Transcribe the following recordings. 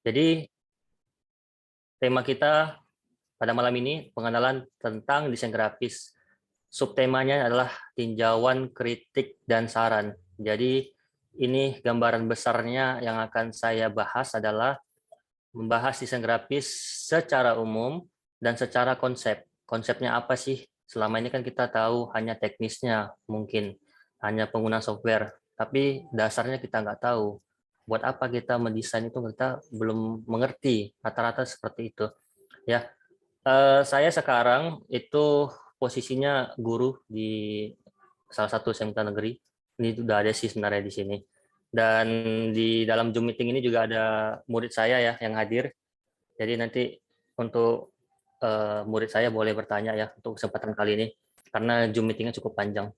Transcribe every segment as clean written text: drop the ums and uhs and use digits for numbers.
Jadi tema kita pada malam ini pengenalan tentang desain grafis. Subtemanya adalah tinjauan, kritik, dan saran. Jadi ini gambaran besarnya yang akan saya bahas adalah membahas desain grafis secara umum dan secara konsep. Konsepnya apa sih? Selama ini kan kita tahu hanya teknisnya, mungkin hanya pengguna software, tapi dasarnya kita nggak tahu. Buat apa kita mendesain itu kita belum mengerti. Rata-rata seperti itu. Ya, saya sekarang itu posisinya guru di salah satu SMK negeri. Ini sudah ada sih sebenarnya di sini. Dan di dalam Zoom meeting ini juga ada murid saya ya yang hadir. Jadi nanti untuk murid saya boleh bertanya ya untuk kesempatan kali ini. Karena Zoom meetingnya cukup panjang.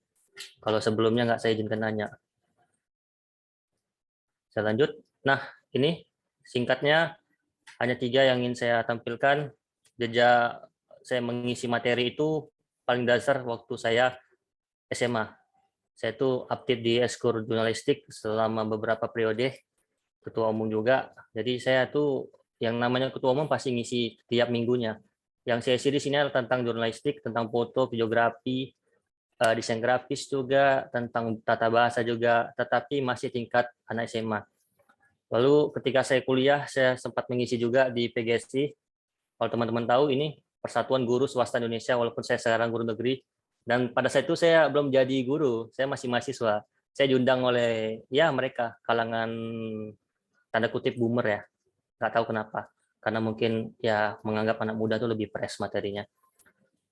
Kalau sebelumnya nggak saya izinkan nanya. Saya lanjut. Nah, ini singkatnya hanya 3 yang ingin saya tampilkan. Jejak saya mengisi materi itu paling dasar waktu saya SMA. Saya tuh update di Eskul Jurnalistik selama beberapa periode, ketua umum juga. Jadi saya tuh yang namanya ketua umum pasti ngisi tiap minggunya. Yang saya isi di sini adalah tentang jurnalistik, tentang foto, videografi, desain grafis juga, tentang tata bahasa juga, tetapi masih tingkat anak SMA. Lalu ketika saya kuliah, saya sempat mengisi juga di PGSI. Kalau teman-teman tahu, ini Persatuan Guru Swasta Indonesia, walaupun saya sekarang guru negeri. Dan pada saat itu saya belum jadi guru, saya masih mahasiswa. Saya diundang oleh ya mereka, kalangan tanda kutip boomer ya. Nggak tahu kenapa. Karena mungkin ya menganggap anak muda itu lebih fresh materinya.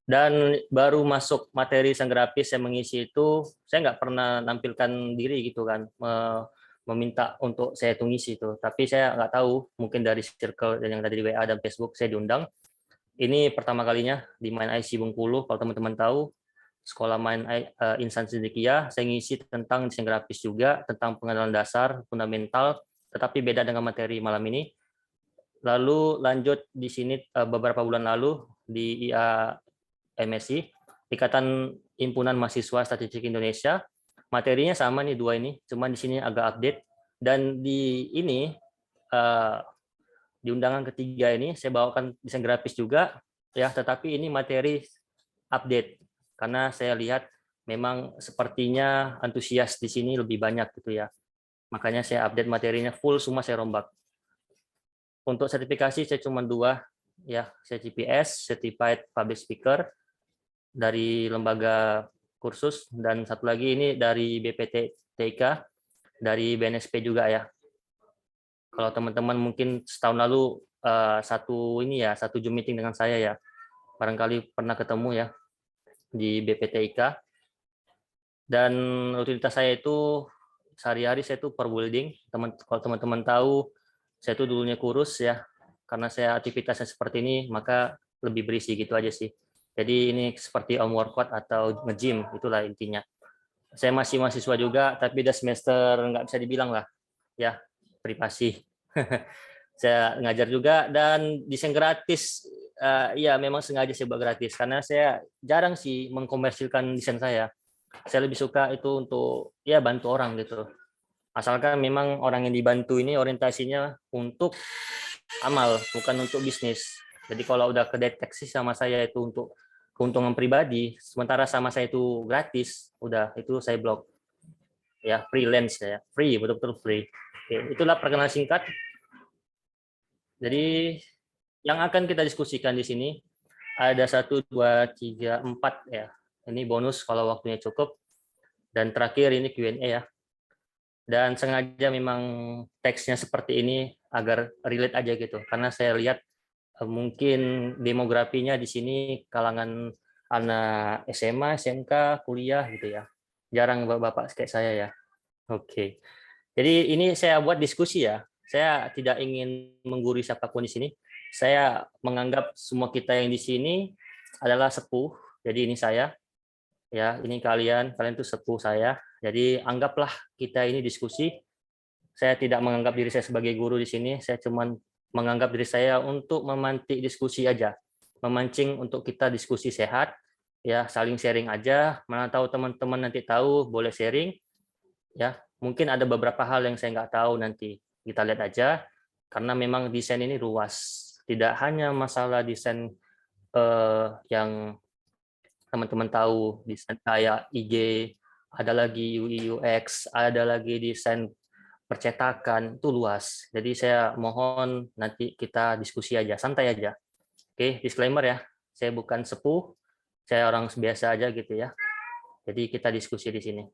Dan baru masuk materi desain grafis saya mengisi itu, saya nggak pernah nampilkan diri gitu kan, meminta untuk saya itu ngisi itu. Tapi saya nggak tahu, mungkin dari circle yang tadi di WA dan Facebook saya diundang. Ini pertama kalinya di Main IC Bengkulu, kalau teman-teman tahu, sekolah Main Insan Sidikia, saya ngisi tentang desain grafis juga, tentang pengenalan dasar, fundamental, tetapi beda dengan materi malam ini. Lalu lanjut di sini beberapa bulan lalu di IA MSI, Ikatan Himpunan Mahasiswa Statistik Indonesia. Materinya sama nih dua ini, cuma di sini agak update. Dan di ini di undangan ketiga ini saya bawakan desain grafis juga, ya. Tetapi ini materi update karena saya lihat memang sepertinya antusias di sini lebih banyak gitu ya. Makanya saya update materinya full, semua saya rombak. Untuk sertifikasi saya cuma 2 ya, CPS, Certified Public Speaker dari lembaga kursus, dan satu lagi ini dari BPT-TIK, dari BNSP juga ya. Kalau teman-teman mungkin setahun lalu satu Zoom meeting dengan saya ya, barangkali pernah ketemu ya di BPTIK. Dan rutinitas saya itu sehari-hari saya itu per building. Kalau teman-teman tahu, saya itu dulunya kurus ya, karena saya aktivitasnya seperti ini, maka lebih berisi gitu aja sih. Jadi ini seperti home workout atau nge-gym, itulah intinya. Saya masih mahasiswa juga, tapi udah semester nggak bisa dibilang lah, ya, privasi. Saya ngajar juga, dan desain gratis, ya memang sengaja saya buat gratis, karena saya jarang sih mengkomersilkan desain saya. Saya lebih suka itu untuk ya bantu orang gitu. Asalkan memang orang yang dibantu ini orientasinya untuk amal, bukan untuk bisnis. Jadi kalau udah kedeteksi sama saya itu untuk keuntungan pribadi, sementara sama saya itu gratis, udah itu saya blok. Ya, freelance ya, free, betul-betul free. Oke, itulah perkenalan singkat. Jadi yang akan kita diskusikan di sini ada 1, 2, 3, 4 ya. Ini bonus kalau waktunya cukup. Dan terakhir ini Q&A ya. Dan sengaja memang teksnya seperti ini agar relate aja gitu. Karena saya lihat mungkin demografinya di sini kalangan anak SMA, SMK, kuliah gitu ya. Jarang bapak-bapak kayak saya ya. Oke. Jadi ini saya buat diskusi ya. Saya tidak ingin menggurui siapapun di sini. Saya menganggap semua kita yang di sini adalah sepuh. Jadi ini saya, ya, ini kalian itu sepuh saya. Jadi anggaplah kita ini diskusi. Saya tidak menganggap diri saya sebagai guru di sini. Saya cuma menganggap diri saya untuk memantik diskusi aja, memancing untuk kita diskusi sehat, ya, saling sharing aja. Mana tahu teman-teman nanti tahu, boleh sharing, ya. Mungkin ada beberapa hal yang saya nggak tahu, nanti kita lihat aja. Karena memang desain ini luas, tidak hanya masalah desain yang teman-teman tahu, desain kayak IG, ada lagi UI UX, ada lagi desain percetakan, itu luas. Jadi saya mohon nanti kita diskusi aja, santai aja. Oke, disclaimer ya, saya bukan sepuh, saya orang biasa aja gitu ya. Jadi kita diskusi di sini.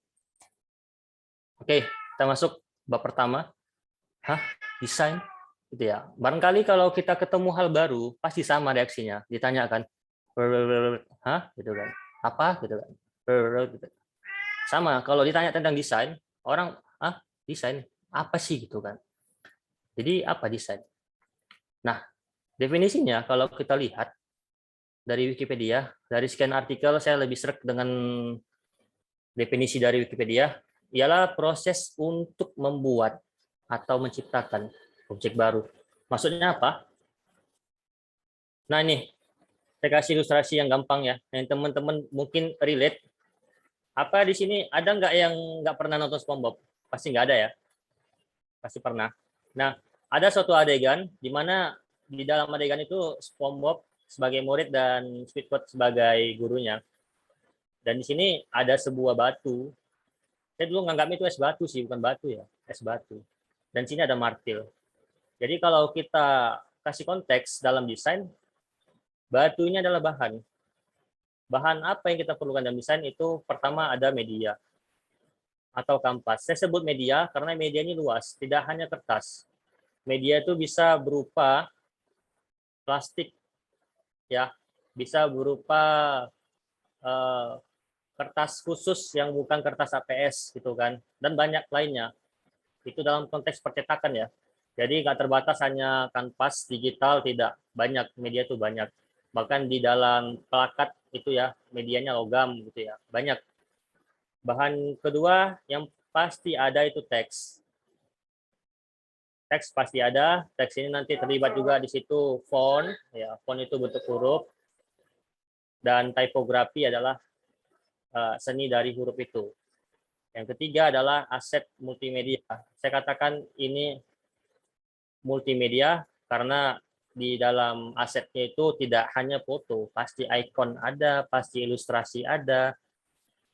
Oke, kita masuk bab pertama. Hah, desain? Gitu ya. Barangkali kalau kita ketemu hal baru, pasti sama reaksinya. Ditanyakan, hah? Gitu kan. Apa? Gitu kan. Gitu. Sama, kalau ditanya tentang desain, orang, ah, desain? Apa sih? Gitu kan. Jadi, apa desain? Nah, definisinya kalau kita lihat dari Wikipedia, dari sekian artikel, saya lebih sreg dengan definisi dari Wikipedia, ialah proses untuk membuat atau menciptakan objek baru. Maksudnya apa? Nah ini, saya kasih ilustrasi yang gampang ya, yang teman-teman mungkin relate. Apa di sini ada nggak yang nggak pernah nonton SpongeBob? Pasti nggak ada ya, pasti pernah. Nah, ada suatu adegan di mana di dalam adegan itu SpongeBob sebagai murid dan Squidward sebagai gurunya. Dan di sini ada sebuah batu. Saya dulu nganggapnya itu es batu sih, bukan batu ya, es batu. Dan sini ada martil. Jadi kalau kita kasih konteks dalam desain, batu ini adalah bahan. Bahan apa yang kita perlukan dalam desain itu pertama ada media atau kanvas. Saya sebut media karena media ini luas, tidak hanya kertas. Media itu bisa berupa plastik, ya, bisa berupa uh, kertas khusus yang bukan kertas APS gitu kan, dan banyak lainnya. Itu dalam konteks percetakan ya. Jadi nggak terbatas hanya kanvas digital, tidak, banyak media itu banyak. Bahkan di dalam plakat itu ya medianya logam gitu ya, banyak. Bahan kedua yang pasti ada itu teks. Teks pasti ada. Teks ini nanti terlibat juga di situ font. Ya, font itu bentuk huruf. Dan tipografi adalah seni dari huruf itu. Yang ketiga adalah aset multimedia. Saya katakan ini multimedia karena di dalam asetnya itu tidak hanya foto, pasti ikon ada, pasti ilustrasi ada,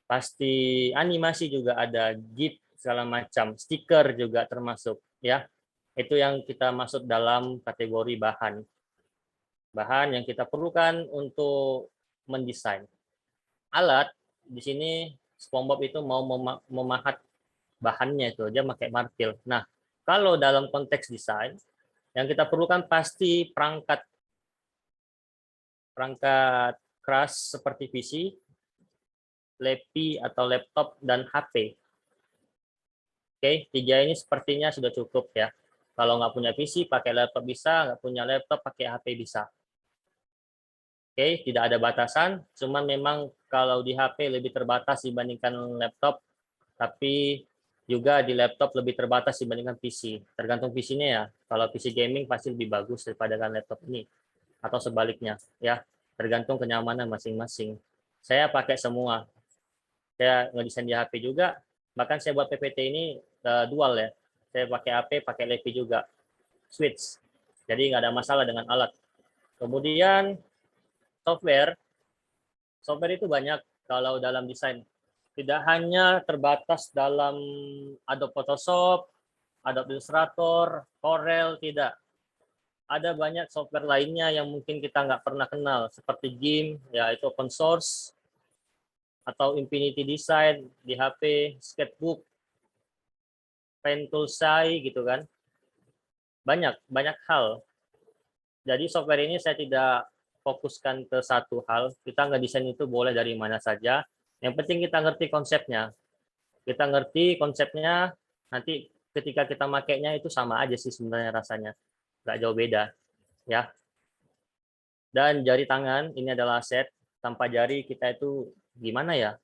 pasti animasi juga ada, GIF segala macam, stiker juga termasuk ya. Itu yang kita masuk dalam kategori bahan. Bahan yang kita perlukan untuk mendesain. Alat di sini SpongeBob itu mau memahat bahannya itu dia pakai martil. Nah, kalau dalam konteks desain yang kita perlukan pasti perangkat keras seperti PC, LEPI atau laptop dan HP. Oke, tiga ini sepertinya sudah cukup ya. Kalau nggak punya PC, pakai laptop bisa, nggak punya laptop, pakai HP bisa. Oke, tidak ada batasan, cuman memang kalau di HP lebih terbatas dibandingkan laptop, tapi juga di laptop lebih terbatas dibandingkan PC. Tergantung PC-nya ya. Kalau PC gaming pasti lebih bagus daripada laptop ini, atau sebaliknya ya. Tergantung kenyamanan masing-masing. Saya pakai semua. Saya ngedesain di HP juga, bahkan saya buat PPT ini dual ya. Saya pakai HP, pakai LEPI juga, switch. Jadi nggak ada masalah dengan alat. Kemudian software, software itu banyak kalau dalam desain. Tidak hanya terbatas dalam Adobe Photoshop, Adobe Illustrator, Corel, tidak. Ada banyak software lainnya yang mungkin kita nggak pernah kenal, seperti GIMP, ya itu open source, atau Infinity Design di HP, Sketchbook, Pentoolsai gitu kan. Banyak hal. Jadi software ini saya tidak fokuskan ke satu hal. Kita ngedesain itu boleh dari mana saja. Yang penting kita ngerti konsepnya. Kita ngerti konsepnya, nanti ketika kita makainya itu sama aja sih sebenarnya rasanya. Nggak jauh beda. Ya. Dan jari tangan, ini adalah aset. Tanpa jari kita itu gimana ya?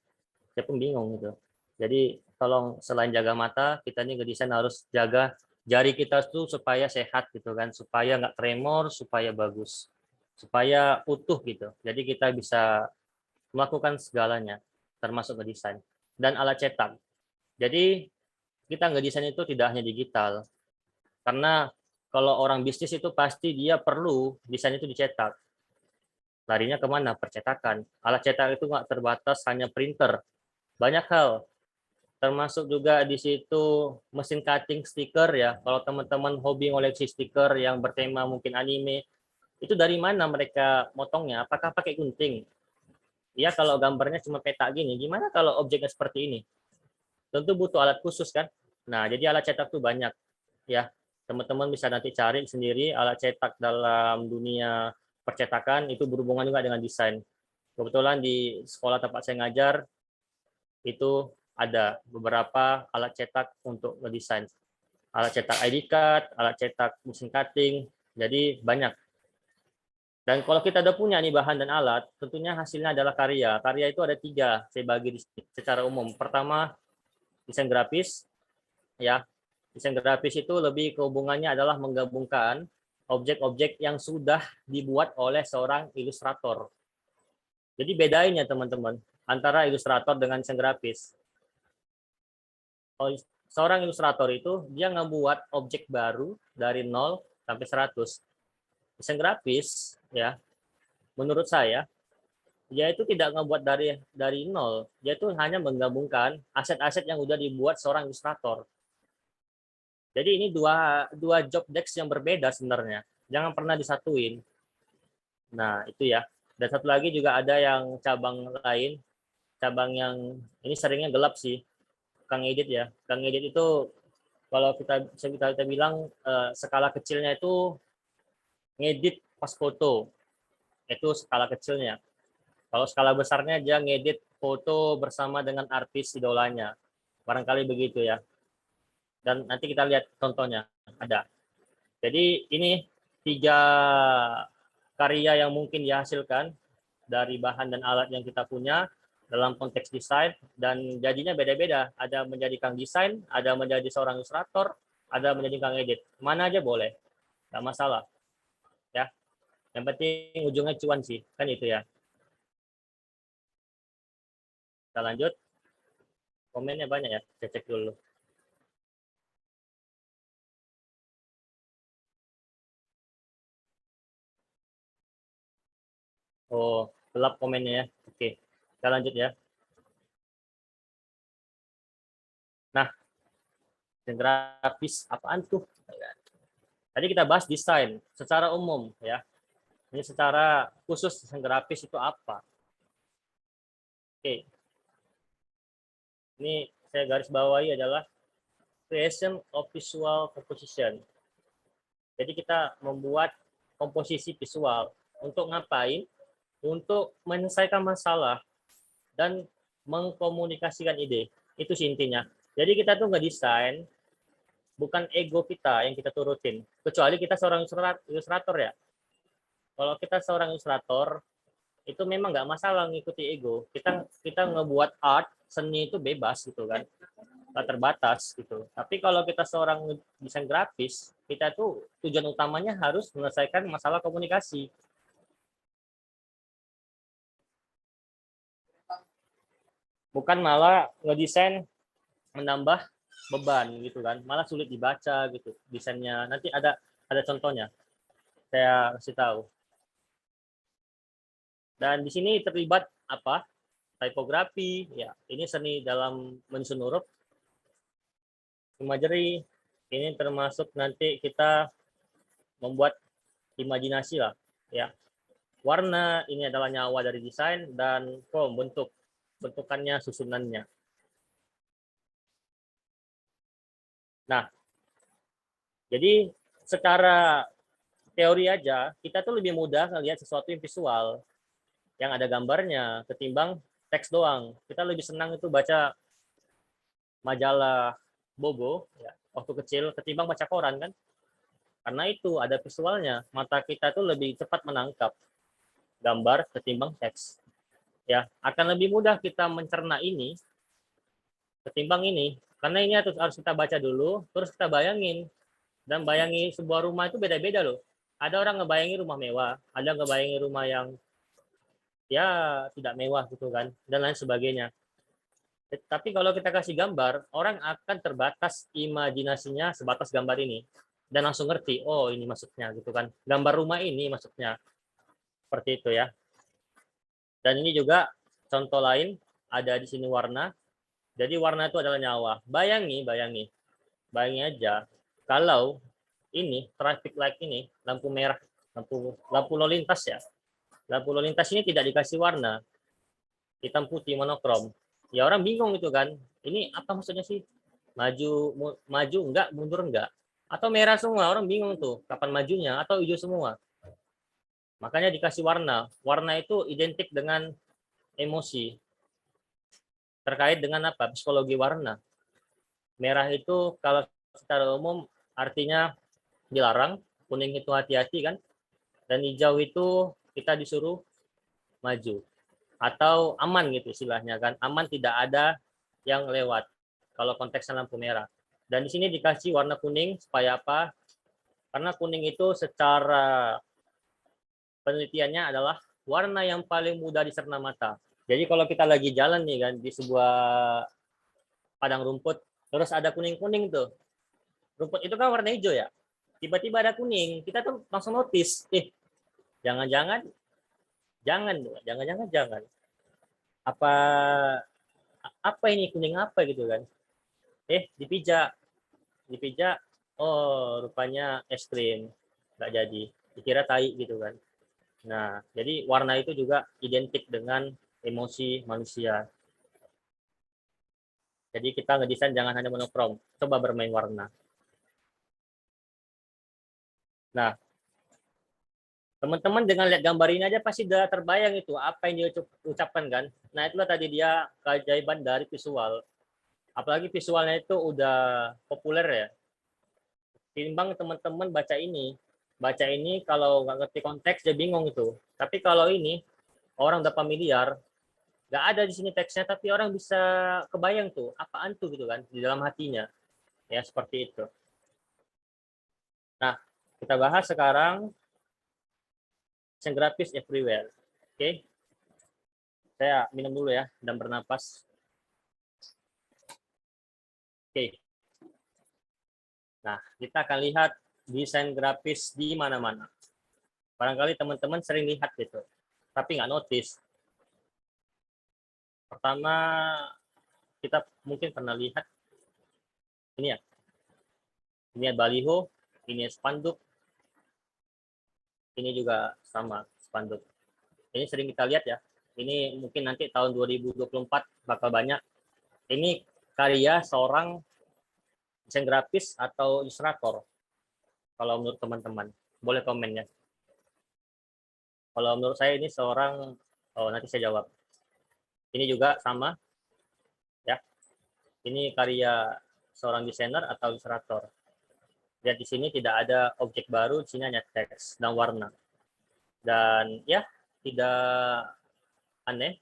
Saya pun bingung gitu. Jadi tolong selain jaga mata, kita ini ngedesain harus jaga jari kita tuh supaya sehat gitu kan, supaya nggak tremor, supaya bagus, supaya utuh gitu. Jadi kita bisa melakukan segalanya, termasuk ngedesain dan alat cetak. Jadi kita ngedesain itu tidak hanya digital, karena kalau orang bisnis itu pasti dia perlu desain itu dicetak. Larinya kemana? Percetakan. Alat cetak itu nggak terbatas hanya printer. Banyak hal, termasuk juga di situ mesin cutting stiker ya. Kalau teman-teman hobi ngoleksi stiker yang bertema mungkin anime, itu dari mana mereka motongnya? Apakah pakai gunting? Ya kalau gambarnya cuma peta gini, gimana kalau objeknya seperti ini? Tentu butuh alat khusus kan? Nah, jadi alat cetak tuh banyak ya. Teman-teman bisa nanti cari sendiri alat cetak dalam dunia percetakan itu berhubungan juga dengan desain. Kebetulan di sekolah tempat saya ngajar itu ada beberapa alat cetak untuk ngedesain. Alat cetak ID card, alat cetak mesin cutting, jadi banyak. Dan kalau kita udah punya nih bahan dan alat, tentunya hasilnya adalah karya. Karya itu ada 3, saya bagi secara umum. Pertama, desain grafis, ya. Desain grafis itu lebih kehubungannya adalah menggabungkan objek-objek yang sudah dibuat oleh seorang ilustrator. Jadi bedain ya teman-teman, antara ilustrator dengan desain grafis. Seorang ilustrator itu dia ngebuat objek baru dari 0 sampai 100. Desain grafis ya, menurut saya dia itu tidak ngebuat dari 0. Dia itu hanya menggabungkan aset-aset yang udah dibuat seorang ilustrator. Jadi ini dua job desk yang berbeda sebenarnya. Jangan pernah disatuin. Nah, itu ya. Dan satu lagi juga ada yang cabang lain, cabang yang ini seringnya gelap sih. Kang Edit ya. Kang Edit itu kalau kita bilang skala kecilnya itu ngedit pas foto. Itu skala kecilnya. Kalau skala besarnya dia ngedit foto bersama dengan artis idolanya. Barangkali begitu ya. Dan nanti kita lihat contohnya ada. Jadi ini 3 karya yang mungkin dihasilkan dari bahan dan alat yang kita punya dalam konteks desain, dan jadinya beda-beda. Ada menjadi kang desain, ada menjadi seorang ilustrator, ada menjadi kang edit. Mana aja boleh, nggak masalah. Ya, yang penting ujungnya cuan sih, kan itu ya. Kita lanjut. Komennya banyak ya, saya cek dulu. Oh, gelap komennya ya. Oke, kita lanjut ya. Nah, grafis apaan tuh? Tadi kita bahas desain secara umum ya. Ini secara khusus desain grafis itu apa? Oke. Ini saya garis bawahi adalah creation of visual composition. Jadi kita membuat komposisi visual. Untuk ngapain? Untuk menyelesaikan masalah dan mengkomunikasikan ide. Itu sih intinya. Jadi kita tuh ngedesain bukan ego kita yang kita turutin. Kecuali kita seorang ilustrator ya. Kalau kita seorang ilustrator, itu memang nggak masalah ngikuti ego. Kita ngebuat art, seni itu bebas gitu kan. Nggak terbatas gitu. Tapi kalau kita seorang desain grafis, kita tuh tujuan utamanya harus menyelesaikan masalah komunikasi. Bukan malah ngedesain menambah beban gitu kan. Malah sulit dibaca gitu desainnya. Nanti ada contohnya. Saya kasih tahu. Dan di sini terlibat apa? Tipografi, ya. Ini seni dalam menyusun huruf. Imagery, ini termasuk nanti kita membuat imajinasi lah, ya. Warna ini adalah nyawa dari desain, dan form bentukannya, susunannya. Nah, jadi secara teori aja kita tuh lebih mudah ngelihat sesuatu yang visual, yang ada gambarnya ketimbang teks doang. Kita lebih senang itu baca majalah Bobo ya, waktu kecil ketimbang baca koran kan, karena itu ada visualnya. Mata kita tuh lebih cepat menangkap gambar ketimbang teks ya. Akan lebih mudah kita mencerna ini ketimbang ini, karena ini harus kita baca dulu terus kita bayangin. Dan bayangi sebuah rumah itu beda-beda loh. Ada orang ngebayangin rumah mewah, ada ngebayangin rumah yang ya tidak mewah gitu kan, dan lain sebagainya. Tapi kalau kita kasih gambar, orang akan terbatas imajinasinya sebatas gambar ini. dan langsung ngerti, oh ini maksudnya gitu kan. Gambar rumah ini maksudnya. Seperti itu ya. Dan ini juga contoh lain, ada di sini warna. Jadi warna itu adalah nyawa. Bayangi aja kalau ini traffic light ini, lampu merah, lampu lalu lintas ya. Lampu lalu lintas ini tidak dikasih warna, hitam putih monokrom. Ya orang bingung itu kan. Ini apa maksudnya sih? Maju enggak, mundur enggak. Atau merah semua, orang bingung tuh kapan majunya, atau hijau semua. Makanya dikasih warna. Warna itu identik dengan emosi. Terkait dengan apa? Psikologi warna. Merah itu kalau secara umum artinya dilarang, kuning itu hati-hati kan, dan hijau itu kita disuruh maju atau aman gitu istilahnya kan, aman tidak ada yang lewat kalau konteksnya lampu merah. Dan di sini dikasih warna kuning supaya apa? Karena kuning itu secara penelitiannya adalah warna yang paling mudah dicerna mata. Jadi kalau kita lagi jalan nih kan di sebuah padang rumput, terus ada kuning-kuning tuh. Rumput itu kan warna hijau ya. Tiba-tiba ada kuning, kita tuh langsung notice, jangan-jangan jangan. Apa apa ini kuning apa gitu kan. Dipijak. Oh, rupanya es krim. Nggak jadi. Dikira tai gitu kan. Nah, jadi warna itu juga identik dengan emosi manusia. Jadi kita ngedesain jangan hanya monokrom, coba bermain warna. Nah, teman-teman dengan lihat gambar ini aja pasti udah terbayang itu apa yang dia ucapkan kan. Nah, itulah tadi dia keajaiban dari visual. Apalagi visualnya itu udah populer ya. Timbang teman-teman baca ini. Baca ini kalau nggak ngerti konteks dia bingung itu. Tapi kalau ini orang udah familiar, nggak ada di sini teksnya tapi orang bisa kebayang tuh apaan tuh gitu kan di dalam hatinya. Ya seperti itu. Nah, kita bahas sekarang desain grafis everywhere. Oke. Saya minum dulu ya dan bernapas. Oke. Nah, kita akan lihat desain grafis di mana-mana. Barangkali teman-teman sering lihat gitu, tapi nggak notice. Pertama, kita mungkin pernah lihat ini ya. Ini baliho, ini spanduk, ini juga sama spanduk. Ini sering kita lihat ya. Ini mungkin nanti tahun 2024 bakal banyak. Ini karya seorang desain grafis atau ilustrator. Kalau menurut teman-teman, boleh komen ya. Kalau menurut saya ini seorang, nanti saya jawab. Ini juga sama, ya. Ini karya seorang desainer atau ilustrator. Lihat di sini tidak ada objek baru, di sini hanya teks dan warna. Dan ya, tidak aneh,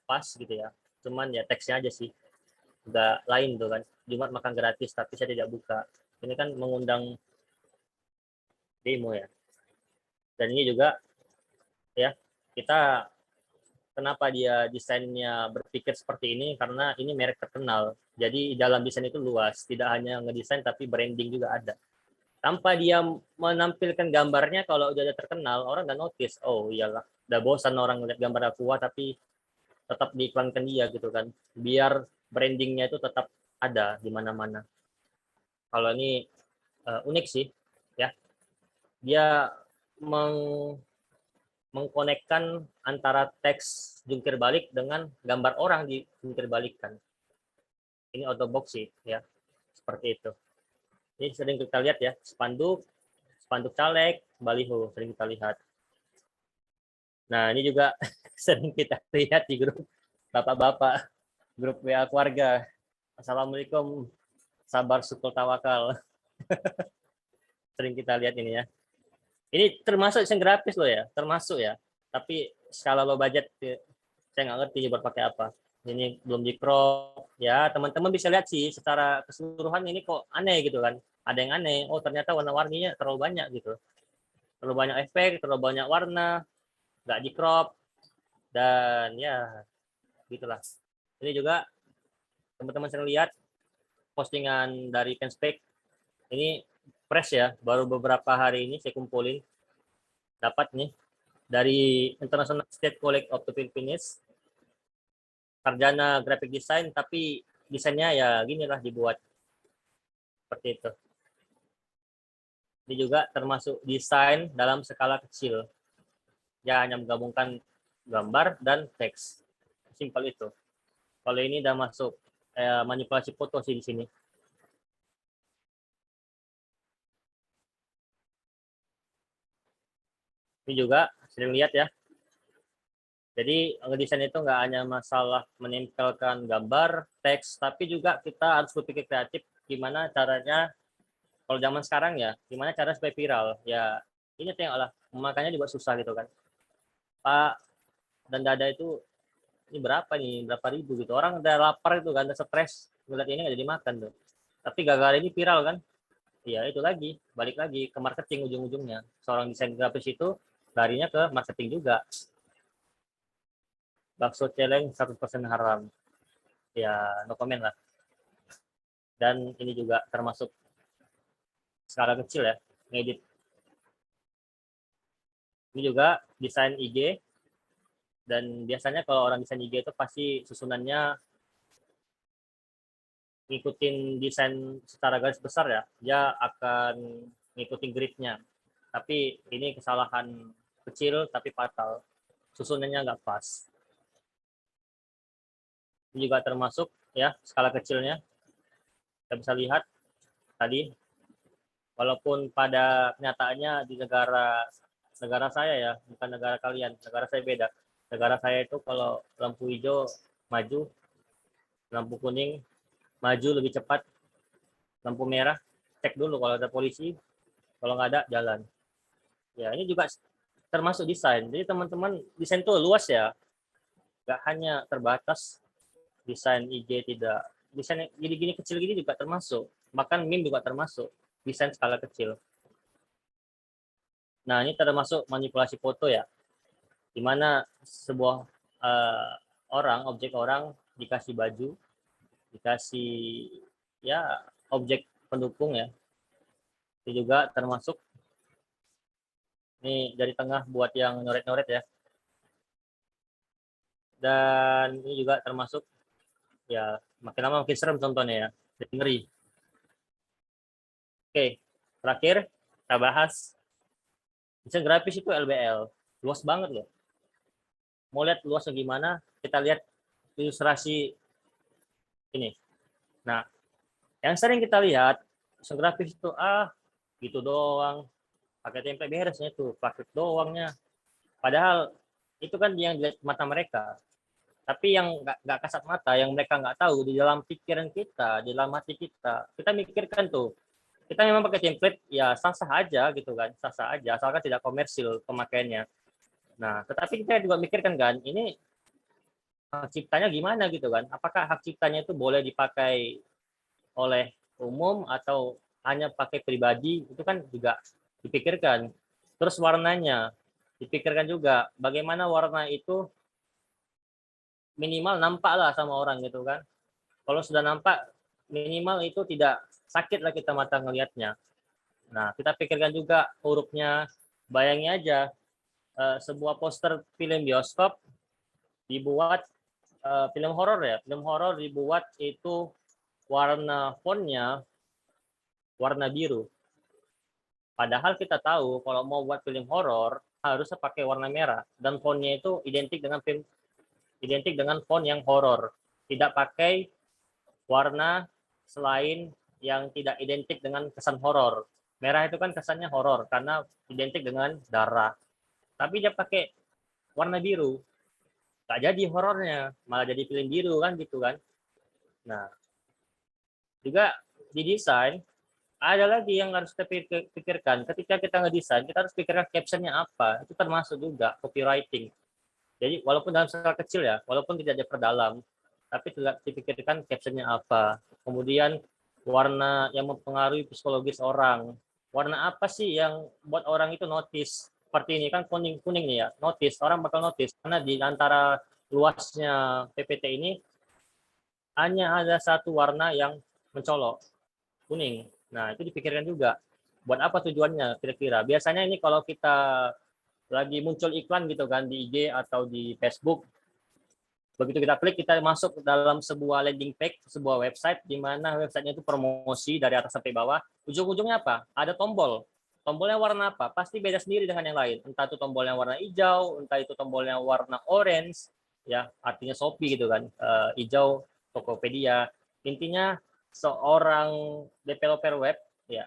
pas gitu ya. Cuman ya teksnya aja sih. Udah lain tuh kan. Jumat makan gratis, tapi saya tidak buka. Ini kan mengundang demo ya. Dan ini juga ya, kita kenapa dia desainnya berpikir seperti ini, karena ini merek terkenal. Jadi dalam desain itu luas, tidak hanya ngedesain tapi branding juga ada. Tanpa dia menampilkan gambarnya, kalau udah ada terkenal, orang nggak notice. Oh iyalah, udah bosan orang ngeliat gambar Aqua tapi tetap diiklankan dia gitu kan. Biar brandingnya itu tetap ada di mana-mana. Kalau ini unik sih, ya. Dia mengkonekkan antara teks jungkir balik dengan gambar orang di jungkir balikkan. Ini auto box sih, ya. Seperti itu. Ini sering kita lihat ya, spanduk caleg, baliho sering kita lihat. Nah, ini juga sering kita lihat di grup bapak-bapak, grup WA keluarga. Assalamualaikum, sabar syukur tawakal. Sering kita lihat ini ya. Ini termasuk desain grafis loh ya, termasuk ya. Tapi skala low budget, saya nggak ngerti buat pakai apa. Ini belum di crop. Ya, teman-teman bisa lihat sih secara keseluruhan ini kok aneh gitu kan. Ada yang aneh. Oh, ternyata warna-warninya terlalu banyak gitu. Terlalu banyak efek, terlalu banyak warna, nggak di crop. Dan ya, gitulah. Ini juga teman-teman sering lihat postingan dari Fanspage. Ini press ya, baru beberapa hari ini saya kumpulin, dapat nih dari International State College of the Philippines, sarjana graphic design, tapi desainnya ya gini lah dibuat seperti itu. Ini juga termasuk desain dalam skala kecil. Ya hanya menggabungkan gambar dan teks. Simpel itu. Kalau ini udah masuk manipulasi foto sih di sini. Ini juga sering lihat ya. Jadi ngedesain itu nggak hanya masalah menempelkan gambar, teks, tapi juga kita harus berpikir kreatif gimana caranya, kalau zaman sekarang ya, gimana cara supaya viral. Ya ini tengoklah, makanya dibuat susah gitu kan. Pak dan Dada itu, ini berapa nih, berapa ribu gitu. Orang udah lapar itu kan, udah stres, ngeliat ini nggak jadi makan tuh. Tapi gagal ini viral kan, ya itu lagi, balik lagi ke marketing ujung-ujungnya. Seorang desain grafis itu larinya ke marketing juga. Bakso celeng 100% haram. Ya no comment lah. Dan ini juga termasuk skala kecil ya, ngedit. Ini juga desain IG, dan biasanya kalau orang desain IG itu pasti susunannya ngikutin desain secara garis besar ya, dia akan ngikutin gridnya. Tapi ini kesalahan kecil tapi fatal, susunannya nggak pas. Ini juga termasuk ya skala kecilnya. Kita bisa lihat tadi, walaupun pada kenyataannya di negara saya ya, bukan negara kalian, negara saya beda. Negara saya itu kalau lampu hijau maju, lampu kuning maju lebih cepat, lampu merah cek dulu kalau ada polisi, kalau nggak ada jalan. Ya ini juga termasuk desain. Jadi teman-teman, desain itu luas ya, nggak hanya terbatas desain IG, tidak. Desain gini-gini kecil gini juga termasuk, bahkan meme juga termasuk desain skala kecil. Nah ini termasuk manipulasi foto ya, dimana sebuah objek orang dikasih baju, dikasih ya objek pendukung ya. Itu juga termasuk. Ini dari tengah buat yang noret-noret ya. Dan ini juga termasuk ya, makin lama makin serem contohnya ya. Jadi ngeri. Oke, terakhir kita bahas desain grafis itu LBL. Luas banget loh. Mau lihat luasnya gimana? Kita lihat ilustrasi ini. Nah, yang sering kita lihat desain grafis itu gitu doang. Pakai template beresnya itu, plastik doangnya. Padahal itu kan yang dilihat mata mereka. Tapi yang nggak kasat mata, yang mereka nggak tahu, di dalam pikiran kita, di dalam hati kita mikirkan tuh, kita memang pakai template, ya sah-sah aja gitu kan, sah-sah aja, asalkan tidak komersil pemakaiannya. Nah, tetapi kita juga mikirkan kan, ini hak ciptanya gimana gitu kan, apakah hak ciptanya itu boleh dipakai oleh umum atau hanya pakai pribadi, itu kan juga dipikirkan. Terus warnanya, dipikirkan juga, bagaimana warna itu minimal nampak lah sama orang gitu kan. Kalau sudah nampak, minimal itu tidak sakit lah kita mata ngelihatnya. Nah, kita pikirkan juga hurufnya. Bayangin aja, sebuah poster film bioskop dibuat, film horor ya, film horor dibuat itu warna fontnya warna biru. Padahal kita tahu kalau mau buat film horor harusnya pakai warna merah, dan fontnya itu identik dengan font yang horor, tidak pakai warna selain yang tidak identik dengan kesan horor. Merah itu kan kesannya horor karena identik dengan darah. Tapi dia pakai warna biru, nggak jadi horornya, malah jadi film biru kan gitu kan. Nah, juga di desain ada lagi yang harus kita pikirkan. Ketika kita ngedesain, kita harus pikirkan captionnya apa. Itu termasuk juga copywriting. Jadi walaupun dalam skala kecil ya, walaupun tidak diperdalam, tapi tidak dipikirkan captionnya apa. Kemudian warna yang mempengaruhi psikologis orang. Warna apa sih yang buat orang itu notice? Seperti ini kan kuning nih ya, notice, orang bakal notice karena di antara luasnya PPT ini hanya ada satu warna yang mencolok, kuning. Nah, itu dipikirkan juga. Buat apa tujuannya kira-kira? Biasanya ini kalau kita lagi muncul iklan gitu kan di IG atau di Facebook, begitu kita klik kita masuk ke dalam sebuah landing page, sebuah website di mana websitenya itu promosi dari atas sampai bawah. Ujung-ujungnya apa? Ada tombol. Tombolnya warna apa? Pasti beda sendiri dengan yang lain. Entah itu tombolnya warna hijau, entah itu tombolnya warna orange, ya artinya Shopee gitu kan, hijau Tokopedia. Intinya seorang developer web ya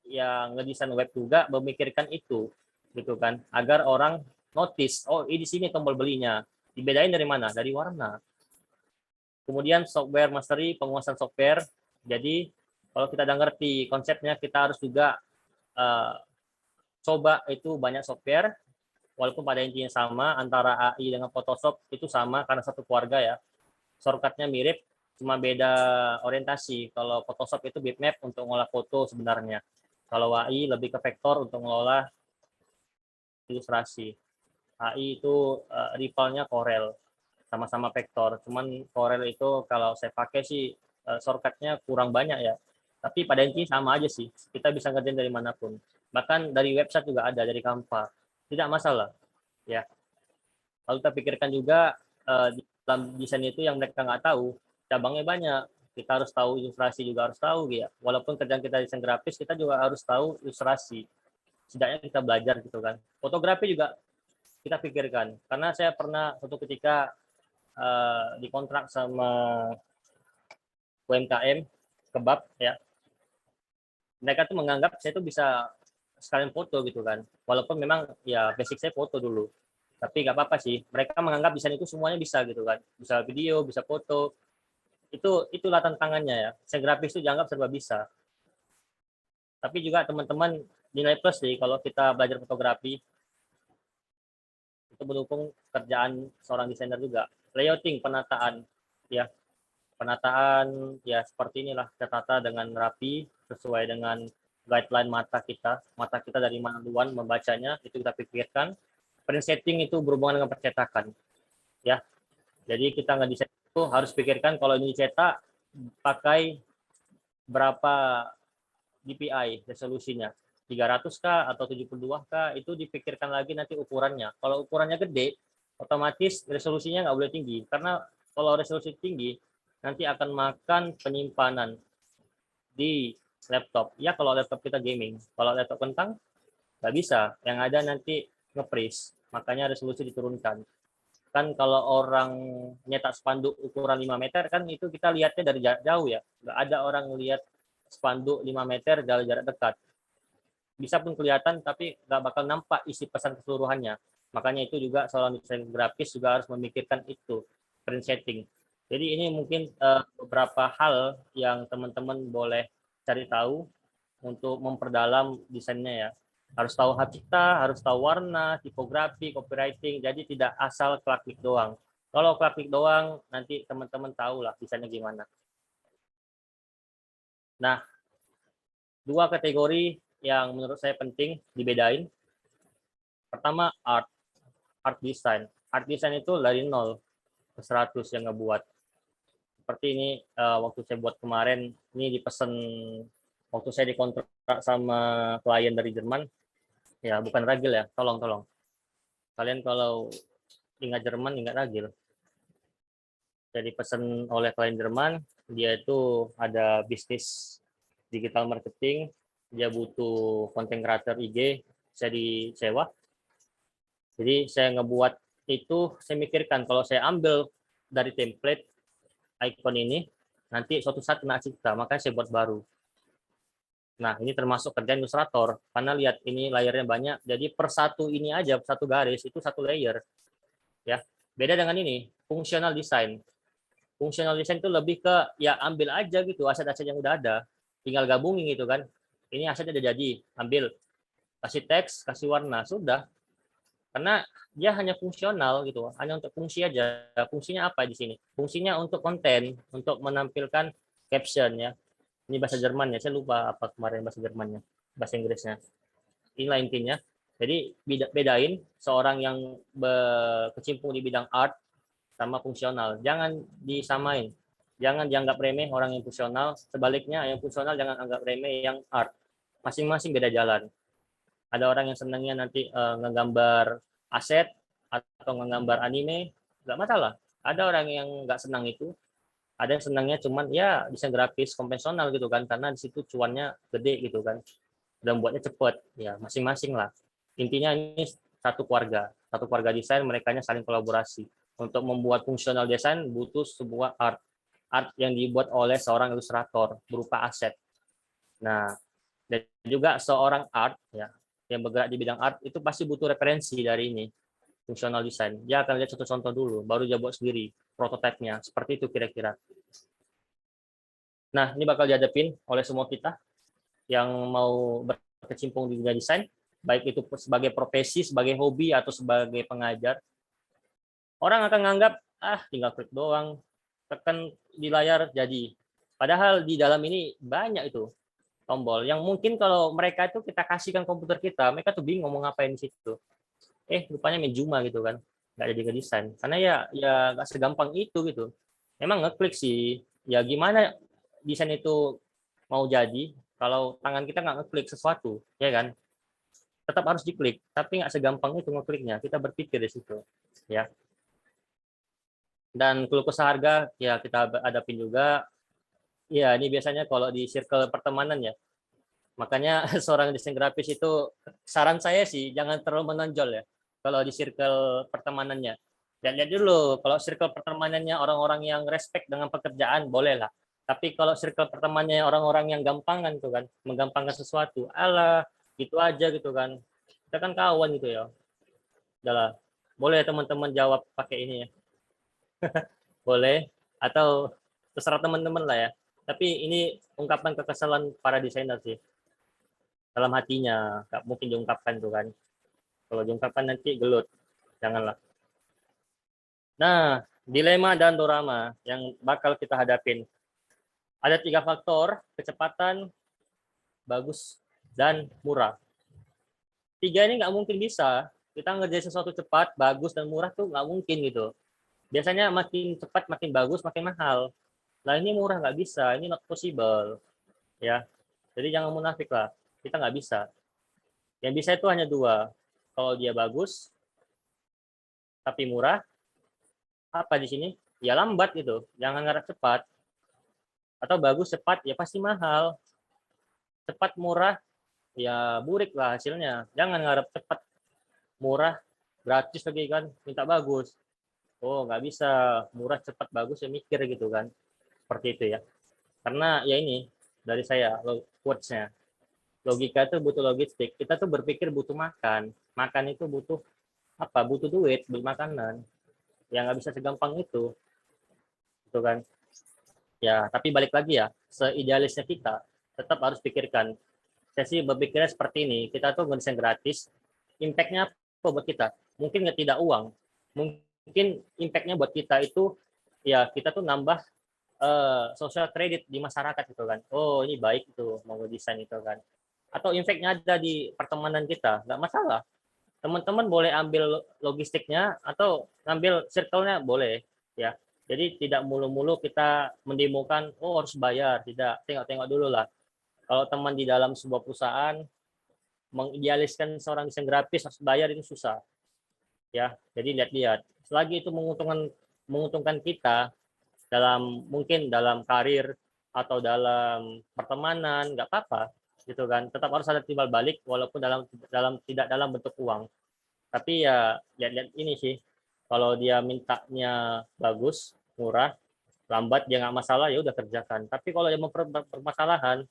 yang ngedesain web juga memikirkan itu gitu kan, agar orang notice, oh ini di sini tombol belinya. Dibedain dari mana? Dari warna. Kemudian software mastery, penguasaan software. Jadi kalau kita udah ngerti konsepnya, kita harus juga uh, coba itu banyak software, walaupun pada intinya sama, antara AI dengan Photoshop itu sama karena satu keluarga ya. Shortcutnya mirip, cuma beda orientasi. Kalau Photoshop itu bitmap untuk mengolah foto sebenarnya. Kalau AI lebih ke vektor untuk mengolah ilustrasi. AI itu rivalnya Corel, sama-sama vektor. Cuman Corel itu kalau saya pakai sih shortcutnya kurang banyak ya. Tapi pada intinya sama aja sih. Kita bisa ngerjain dari manapun. Bahkan dari website juga ada, dari Canva. Tidak masalah. Ya. Lalu kita pikirkan juga di dalam desain itu yang mereka nggak tahu, cabangnya banyak. Kita harus tahu ilustrasi juga harus tahu ya. Walaupun kerjaan kita desain grafis, kita juga harus tahu ilustrasi. Setidaknya kita belajar gitu kan. Fotografi juga kita pikirkan. Karena saya pernah suatu ketika dikontrak sama UMKM kebab ya. Mereka tuh menganggap saya tuh bisa sekalian foto gitu kan. Walaupun memang ya basic saya foto dulu. Tapi nggak apa-apa sih. Mereka menganggap desain itu semuanya bisa gitu kan. Bisa video, bisa foto. Itulah tantangannya ya. Desain grafis itu dianggap serba bisa. Tapi juga teman-teman nilai plus sih kalau kita belajar fotografi itu mendukung kerjaan seorang desainer juga. Layouting, penataan, ya penataan ya seperti inilah, tertata dengan rapi sesuai dengan guideline mata kita dari mana duluan membacanya itu kita pikirkan. Print setting itu berhubungan dengan percetakan, ya. Jadi kita ngedesain itu harus pikirkan kalau ini cetak pakai berapa DPI resolusinya, 300 kah atau 72 kah, itu dipikirkan lagi nanti ukurannya. Kalau ukurannya gede, otomatis resolusinya nggak boleh tinggi, karena kalau resolusi tinggi nanti akan makan penyimpanan di laptop. Ya kalau laptop kita gaming, kalau laptop kentang nggak bisa, yang ada nanti nge-freeze, makanya resolusi diturunkan. Kan kalau orang nyetak spanduk ukuran 5 meter kan itu kita lihatnya dari jarak jauh ya, nggak ada orang lihat spanduk 5 meter dari jarak dekat. Bisa pun kelihatan tapi nggak bakal nampak isi pesan keseluruhannya. Makanya itu juga seorang desain grafis juga harus memikirkan itu, print setting. Jadi ini mungkin beberapa hal yang teman-teman boleh cari tahu untuk memperdalam desainnya ya. Harus tahu hak cipta, harus tahu warna, tipografi, copywriting. Jadi tidak asal klik doang. Kalau klik doang nanti teman-teman tahu lah desainnya gimana. Nah, dua kategori yang menurut saya penting dibedain. Pertama, art design. Art design itu dari 0 ke 100 yang ngebuat. Seperti ini waktu saya buat kemarin, ini dipesan waktu saya dikontrak sama klien dari Jerman. Ya, bukan ragil ya, tolong. Kalian kalau ingat Jerman, ingat ragil. Jadi pesan oleh klien Jerman, dia itu ada bisnis digital marketing, dia butuh konten creator IG, saya disewa. Jadi saya ngebuat itu, saya mikirkan kalau saya ambil dari template icon ini, nanti suatu saat kena cipta, makanya saya buat baru. Nah, ini termasuk kerjaan ilustrator, karena lihat ini layernya banyak, jadi per satu ini aja, satu garis, itu satu layer. Ya, beda dengan ini, fungsional design. Fungsional design itu lebih ke, ya ambil aja gitu, aset-aset yang udah ada, tinggal gabungin gitu kan. Ini asetnya udah jadi, ambil, kasih teks, kasih warna, sudah. Karena dia hanya fungsional gitu, hanya untuk fungsi aja. Fungsinya apa di sini? Fungsinya untuk konten, untuk menampilkan caption ya. Ini bahasa Jerman ya, saya lupa apa kemarin bahasa Jermannya, bahasa Inggrisnya. Inilah intinya. Jadi bedain seorang yang berkecimpung di bidang art sama fungsional. Jangan disamain. Jangan dianggap remeh orang yang fungsional. Sebaliknya yang fungsional jangan anggap remeh yang art. masing-masing beda jalan. Ada orang yang senangnya nanti ngegambar aset atau ngegambar anime, nggak masalah. Ada orang yang nggak senang itu, ada yang senangnya cuman ya desain grafis konvensional gitu kan, karena di situ cuannya gede gitu kan, dan buatnya cepet. Ya masing-masing lah. Intinya ini satu keluarga desain, mereka saling kolaborasi. Untuk membuat fungsional desain butuh sebuah art yang dibuat oleh seorang ilustrator berupa aset. Nah, dan juga seorang art ya yang bergerak di bidang art itu pasti butuh referensi dari ini fungsional desain. Dia akan lihat contoh-contoh dulu, baru dia buat sendiri prototipenya. Seperti itu kira-kira. Nah, ini bakal dihadapin oleh semua kita yang mau berkecimpung di dunia desain, baik itu sebagai profesi, sebagai hobi, atau sebagai pengajar. Orang akan menganggap, tinggal klik doang, tekan di layar jadi. Padahal di dalam ini banyak itu tombol yang mungkin kalau mereka itu kita kasihkan komputer kita, mereka tuh bingung mau ngapain di situ. Rupanya main Juma gitu kan, nggak jadi ngedesain. Karena ya nggak segampang itu gitu. Emang ngeklik sih, ya gimana desain itu mau jadi kalau tangan kita nggak ngeklik sesuatu, ya kan? Tetap harus diklik, tapi nggak segampang itu ngekliknya. Kita berpikir di situ, ya. Dan keluh kesah harga, ya kita hadapin juga. Ya, ini biasanya kalau di circle pertemanan ya. Makanya seorang desain grafis itu saran saya sih jangan terlalu menonjol ya. Kalau di circle pertemanannya. Lihat dulu, kalau circle pertemanannya orang-orang yang respect dengan pekerjaan, boleh lah. Tapi kalau circle pertemanannya orang-orang yang gampangan tuh kan, menggampangkan sesuatu, alah, gitu aja gitu kan. Kita kan kawan gitu ya. Udahlah. Boleh teman-teman jawab pakai ini ya. Boleh. Atau terserah teman-teman lah ya. Tapi ini ungkapan kekesalan para desainer sih. Dalam hatinya, nggak mungkin diungkapkan tuh kan. Kalau diungkapkan nanti gelut. Janganlah. Nah, dilema dan dorama yang bakal kita hadapin. Ada 3 faktor, kecepatan, bagus, dan murah. 3 ini nggak mungkin bisa. Kita ngerjain sesuatu cepat, bagus, dan murah tuh nggak mungkin gitu. Biasanya makin cepat, makin bagus, makin mahal. Nah ini murah nggak bisa, ini not possible. Ya, jadi jangan munafik lah. Kita nggak bisa. Yang bisa itu hanya 2. Kalau dia bagus, tapi murah, apa di sini? Ya lambat gitu. Jangan ngarep cepat. Atau bagus cepat, ya pasti mahal. Cepat murah, ya burik lah hasilnya. Jangan ngarep cepat murah gratis lagi kan, minta bagus. Oh nggak bisa, murah cepat bagus ya mikir gitu kan. Seperti itu ya. Karena ya ini dari saya quotes-nya. Logika itu butuh logistik. Kita tuh berpikir butuh makan. Makan itu butuh apa? Butuh duit, beli makanan. Ya nggak bisa segampang itu. Gitu kan. Ya, tapi balik lagi ya, seidealisnya kita tetap harus pikirkan. Saya sih berpikirnya seperti ini, kita tuh ngedesain gratis, impact-nya apa buat kita? Mungkin nggak tidak uang, mungkin impact-nya buat kita itu ya kita tuh nambah social credit di masyarakat gitu kan. Oh ini baik itu mau ngedesain itu kan. Atau impact-nya ada di pertemanan kita, nggak masalah. Teman-teman boleh ambil logistiknya atau ngambil circle-nya boleh ya. Jadi tidak mulu-mulu kita mendemokan oh harus bayar, tidak. Tengok-tengok dulu lah. Kalau teman di dalam sebuah perusahaan mengidealiskan seorang desain grafis harus bayar itu susah. Ya. Jadi lihat-lihat. Selagi itu menguntungkan kita dalam mungkin dalam karir atau dalam pertemanan nggak apa-apa gitu kan. Tetap harus ada timbal balik walaupun tidak dalam bentuk uang. Tapi ya lihat-lihat ini sih, kalau dia mintanya bagus, murah, lambat dia nggak masalah ya udah kerjakan. Tapi kalau dia mempermasalahkan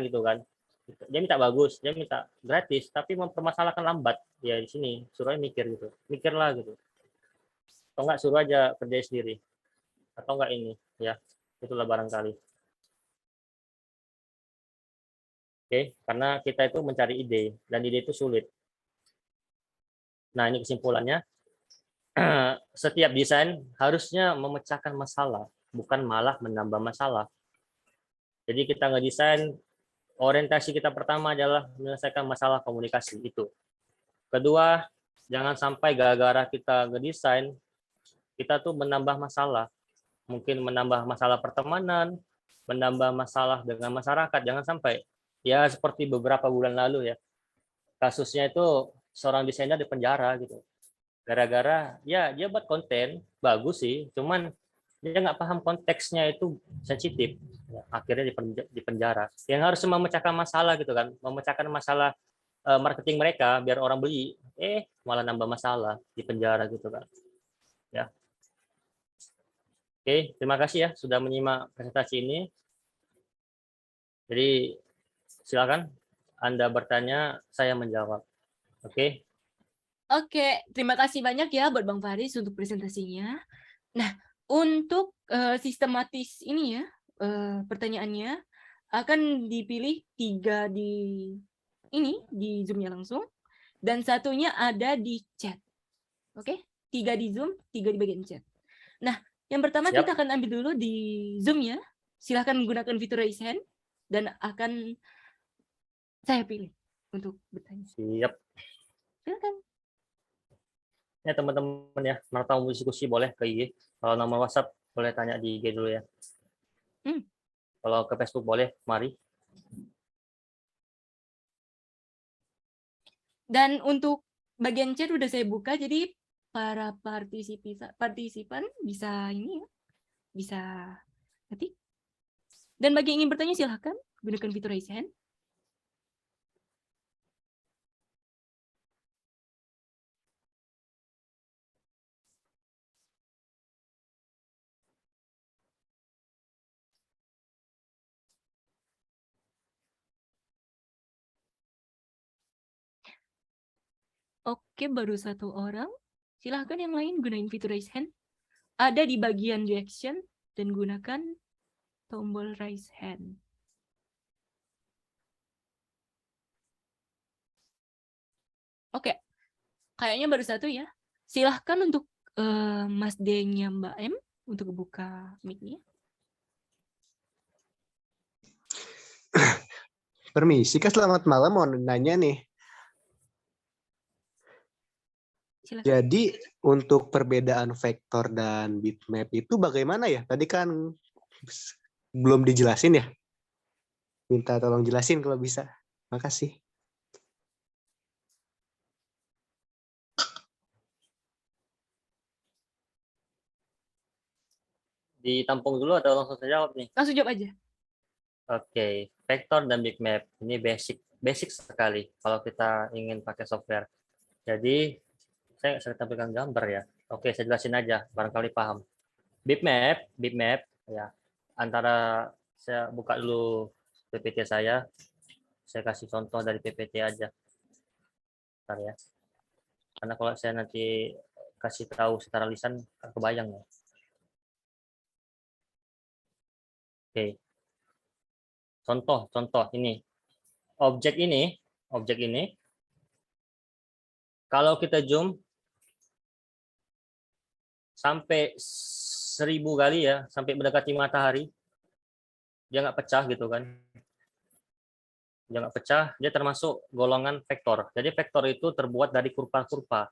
gitu kan, dia minta bagus, dia minta gratis, tapi mempermasalahkan lambat, ya di sini suruh mikir gitu, mikirlah gitu. Atau enggak suruh aja kerja sendiri, atau enggak ini, ya itulah barangkali. Oke, karena kita itu mencari ide dan ide itu sulit. Nah ini kesimpulannya. Setiap desain harusnya memecahkan masalah, bukan malah menambah masalah. Jadi kita ngedesain, orientasi kita pertama adalah menyelesaikan masalah komunikasi itu. Kedua, jangan sampai gara-gara kita ngedesain, kita tuh menambah masalah. Mungkin menambah masalah pertemanan, menambah masalah dengan masyarakat, jangan sampai. ya seperti beberapa bulan lalu ya. Kasusnya itu seorang desainer di penjara gitu. Gara-gara ya dia buat konten bagus sih, cuman dia nggak paham konteksnya itu sensitif. Ya, akhirnya di penjara. Yang harus memecahkan masalah gitu kan, memecahkan masalah marketing mereka biar orang beli, malah nambah masalah di penjara gitu kan. Ya, oke, terima kasih ya sudah menyimak presentasi ini. Jadi silakan Anda bertanya, saya menjawab. Oke. Oke, terima kasih banyak ya buat Bang Faris untuk presentasinya. Nah, untuk sistematis ini ya, pertanyaannya akan dipilih 3 di Zoom-nya langsung, dan satunya ada di chat. Oke, 3 di Zoom, 3 di bagian chat. Nah, yang pertama Siap. kita akan ambil dulu di Zoom ya. Silahkan menggunakan fitur raise hand, dan akan saya pilih untuk bertanya. Siap. Silakan. Ya teman-teman ya, mau tahu diskusi boleh ke IG. Kalau nomor WhatsApp boleh tanya di IG dulu ya. Kalau ke Facebook boleh, mari. Dan untuk bagian chat udah saya buka, jadi para partisipan bisa ini ya, bisa ketik. Dan bagi yang ingin bertanya silahkan gunakan fitur raise hand. Oke, baru 1 orang. Silahkan yang lain gunain fitur raise hand. Ada di bagian reaction dan gunakan tombol raise hand. Oke, kayaknya baru 1 ya. Silahkan untuk Mas D-nya Mbak M untuk buka mic-nya. Permisi Kak, selamat malam. Mau nanya nih. Silakan. Jadi untuk perbedaan vektor dan bitmap itu bagaimana ya? Tadi kan belum dijelasin ya. Minta tolong jelasin kalau bisa. Makasih. Ditampung dulu atau langsung saya jawab nih? Langsung jawab aja. Oke, vektor dan bitmap ini basic sekali kalau kita ingin pakai software. Jadi saya tampilkan gambar ya. Oke, saya jelasin aja, barangkali paham. Bitmap ya. Antara saya buka dulu PPT saya kasih contoh dari PPT aja. Bentar ya. Karena kalau saya nanti kasih tahu secara lisan, kebayang ya. Oke. Contoh ini. Objek ini kalau kita zoom sampai 1000 kali ya, sampai mendekati matahari, dia nggak pecah gitu kan. Dia nggak pecah, dia termasuk golongan vektor. Jadi vektor itu terbuat dari kurva-kurva.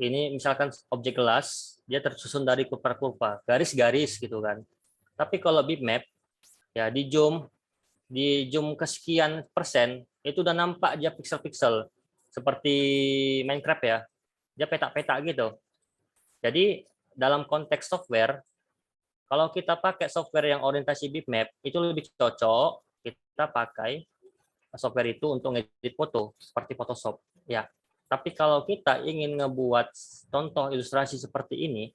Ini misalkan objek gelas, dia tersusun dari kurva-kurva, garis-garis gitu kan. Tapi kalau bitmap, ya di zoom kesekian persen, itu udah nampak dia pixel-pixel. Seperti Minecraft ya, dia petak-petak gitu. Jadi dalam konteks software, kalau kita pakai software yang orientasi bitmap, itu lebih cocok kita pakai software itu untuk ngedit foto, seperti Photoshop. Ya, tapi kalau kita ingin ngebuat contoh ilustrasi seperti ini,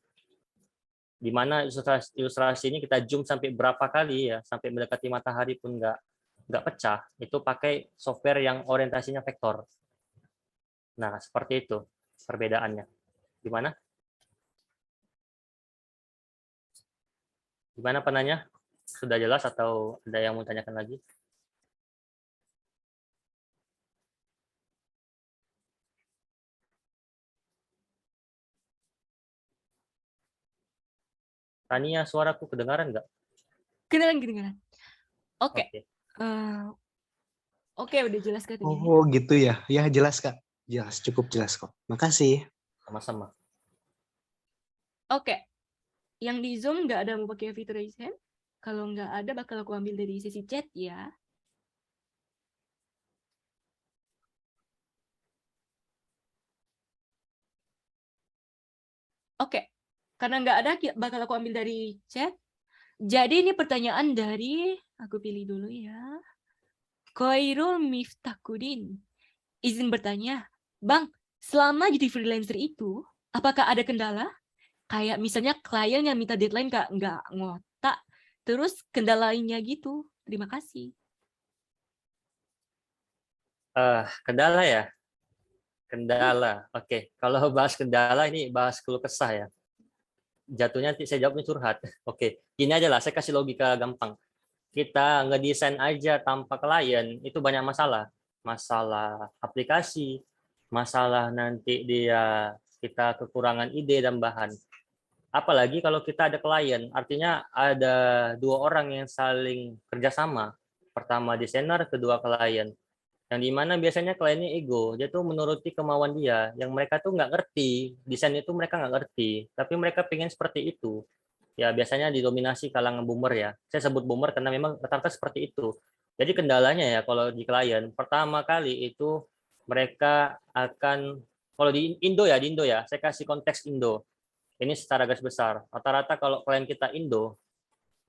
di mana ilustrasi ini kita zoom sampai berapa kali ya, sampai mendekati matahari pun nggak pecah, itu pakai software yang orientasinya vektor. Nah, seperti itu perbedaannya. Gimana? Gimana penanya? Sudah jelas atau ada yang mau tanyakan lagi? Tania, suaraku kedengaran nggak? Kedengaran. Oke. Oke. Oke, udah jelas katanya. Oh gitu ya. Ya jelas Kak. Jelas, cukup jelas kok. Makasih. Sama-sama. Oke. Yang di Zoom nggak ada mau pakai fitur raise hand? Kalau nggak ada, bakal aku ambil dari sesi chat ya. Oke, karena nggak ada, bakal aku ambil dari chat. Jadi ini pertanyaan dari, aku pilih dulu ya. Koirul Miftahudin. Izin bertanya, Bang, selama jadi freelancer itu, apakah ada kendala? Kayak misalnya klien yang minta deadline nggak ngotak, terus kendala lainnya gitu. Terima kasih. Kendala ya, kendala. Oke, kalau bahas kendala ini bahas keluh kesah ya. Jatuhnya nanti saya jawabnya curhat. Oke, gini aja lah, saya kasih logika gampang. Kita ngedesain aja tanpa klien itu banyak masalah. Masalah aplikasi, masalah nanti kita kekurangan ide dan bahan. Apalagi kalau kita ada klien, artinya ada dua orang yang saling kerjasama. Pertama desainer, kedua klien. Yang dimana biasanya kliennya ego, dia tuh menuruti kemauan dia, yang mereka tuh nggak ngerti, desain itu mereka nggak ngerti, tapi mereka pengen seperti itu. Ya biasanya didominasi kalangan boomer ya. Saya sebut boomer karena memang rata-rata seperti itu. Jadi kendalanya ya kalau di klien, pertama kali itu mereka akan, kalau di Indo ya, saya kasih konteks Indo. Ini secara garis besar. Rata-rata kalau klien kita Indo,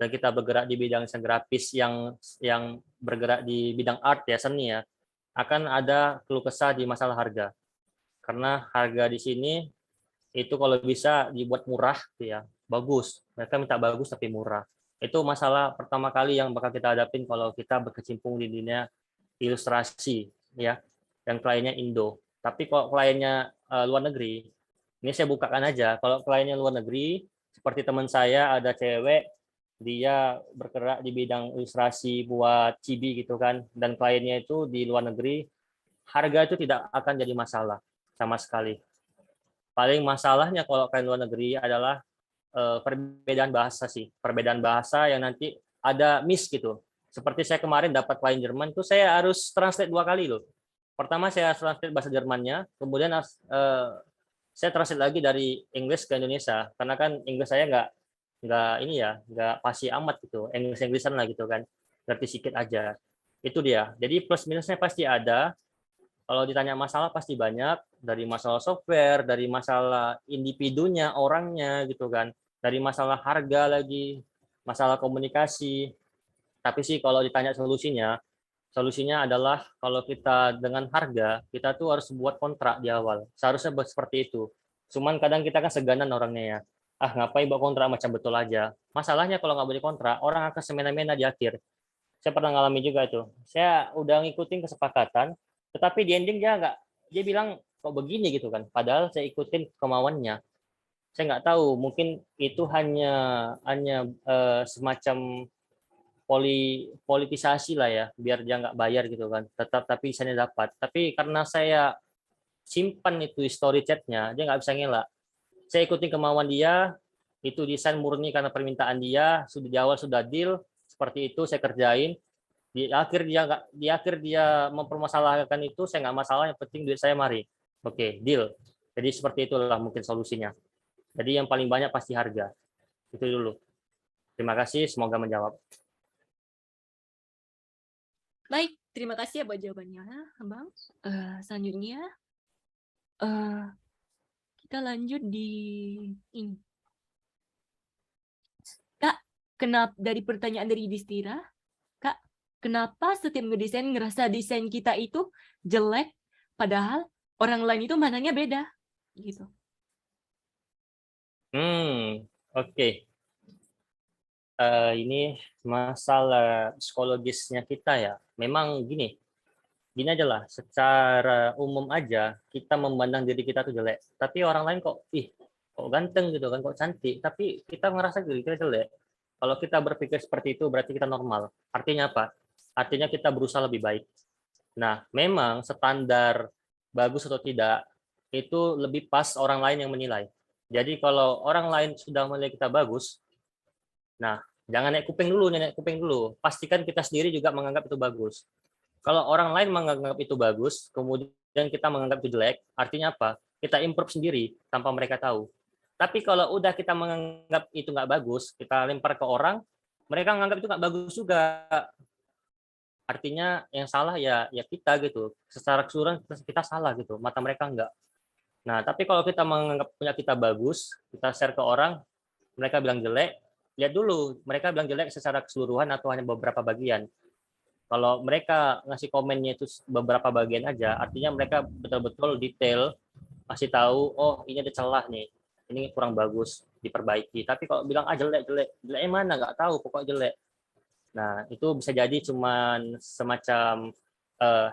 dan kita bergerak di bidang grafis yang bergerak di bidang art ya, seni ya, akan ada keluh kesah di masalah harga. Karena harga di sini itu kalau bisa dibuat murah ya, bagus. Mereka minta bagus tapi murah. Itu masalah pertama kali yang bakal kita hadapin kalau kita berkecimpung di dunia ilustrasi ya, yang kliennya Indo. Tapi kalau kliennya luar negeri, ini saya bukakan aja. Kalau kliennya luar negeri, seperti teman saya ada cewek, dia bergerak di bidang ilustrasi buat chibi gitu kan, dan kliennya itu di luar negeri, harga itu tidak akan jadi masalah sama sekali. Paling masalahnya kalau klien luar negeri adalah perbedaan bahasa sih, perbedaan bahasa yang nanti ada miss gitu. Seperti saya kemarin dapat klien Jerman tuh saya harus translate 2 kali loh. Pertama saya translate bahasa Jermannya, kemudian saya translate lagi dari Inggris ke Indonesia karena kan Inggris saya nggak ini ya, nggak pasti amat gitu, Inggrisan lah gitu kan, ngerti sedikit aja. Itu dia. Jadi plus minusnya pasti ada. Kalau ditanya masalah pasti banyak, dari masalah software, dari masalah individunya, orangnya gitu kan, dari masalah harga lagi, masalah komunikasi. Tapi sih kalau ditanya solusinya adalah kalau kita dengan harga, kita tuh harus buat kontrak di awal. Seharusnya buat seperti itu. Cuman kadang kita kan seganan orangnya ya. Ah, ngapain buat kontrak macam betul aja. Masalahnya kalau nggak boleh kontrak, orang akan semena-mena di akhir. Saya pernah ngalami juga itu. Saya udah ngikutin kesepakatan, tetapi di ending dia bilang kok begini gitu kan. Padahal saya ikutin kemauannya. Saya nggak tahu, mungkin itu hanya semacam politisasi lah ya, biar dia nggak bayar gitu kan. Tetap tapi desainnya dapat. Tapi karena saya simpan itu story chatnya, dia nggak bisa ngelak. Saya ikutin kemauan dia, itu desain murni karena permintaan dia, sudah di awal sudah deal, seperti itu saya kerjain. Di akhir dia mempermasalahkan itu, saya nggak masalah, yang penting duit saya mari. Oke, deal. Jadi seperti itulah mungkin solusinya. Jadi yang paling banyak pasti harga. Itu dulu. Terima kasih, semoga menjawab. Baik, terima kasih ya buat jawabannya, Bang. Selanjutnya, kita lanjut di ini. Kak, kenapa dari pertanyaan dari Distira, Kak, kenapa setiap ngedesain ngerasa desain kita itu jelek, padahal orang lain itu mandangnya beda, gitu. Oke. Ini masalah psikologisnya kita ya. Memang gini aja lah, secara umum aja kita memandang diri kita tuh jelek. Tapi orang lain kok ganteng gitu kan, kok cantik. Tapi kita ngerasa diri kita jelek. Kalau kita berpikir seperti itu berarti kita normal. Artinya apa? Artinya kita berusaha lebih baik. Nah, memang standar bagus atau tidak itu lebih pas orang lain yang menilai. Jadi kalau orang lain sudah menilai kita bagus, nah jangan naik kuping dulu. Pastikan kita sendiri juga menganggap itu bagus. Kalau orang lain menganggap itu bagus, kemudian kita menganggap itu jelek, artinya apa? Kita improve sendiri tanpa mereka tahu. Tapi kalau udah kita menganggap itu nggak bagus, kita lempar ke orang, mereka menganggap itu nggak bagus juga. Artinya yang salah ya kita gitu. Secara keseluruhan kita salah gitu, mata mereka enggak. Nah, tapi kalau kita menganggap punya kita bagus, kita share ke orang, mereka bilang jelek, lihat dulu mereka bilang jelek secara keseluruhan atau hanya beberapa bagian. Kalau mereka ngasih komennya itu beberapa bagian aja, artinya mereka betul-betul detail, kasih tahu, oh ini ada celah nih, ini kurang bagus, diperbaiki. Tapi kalau bilang jelek, jeleknya mana nggak tahu, pokoknya jelek. Nah, itu bisa jadi cuman semacam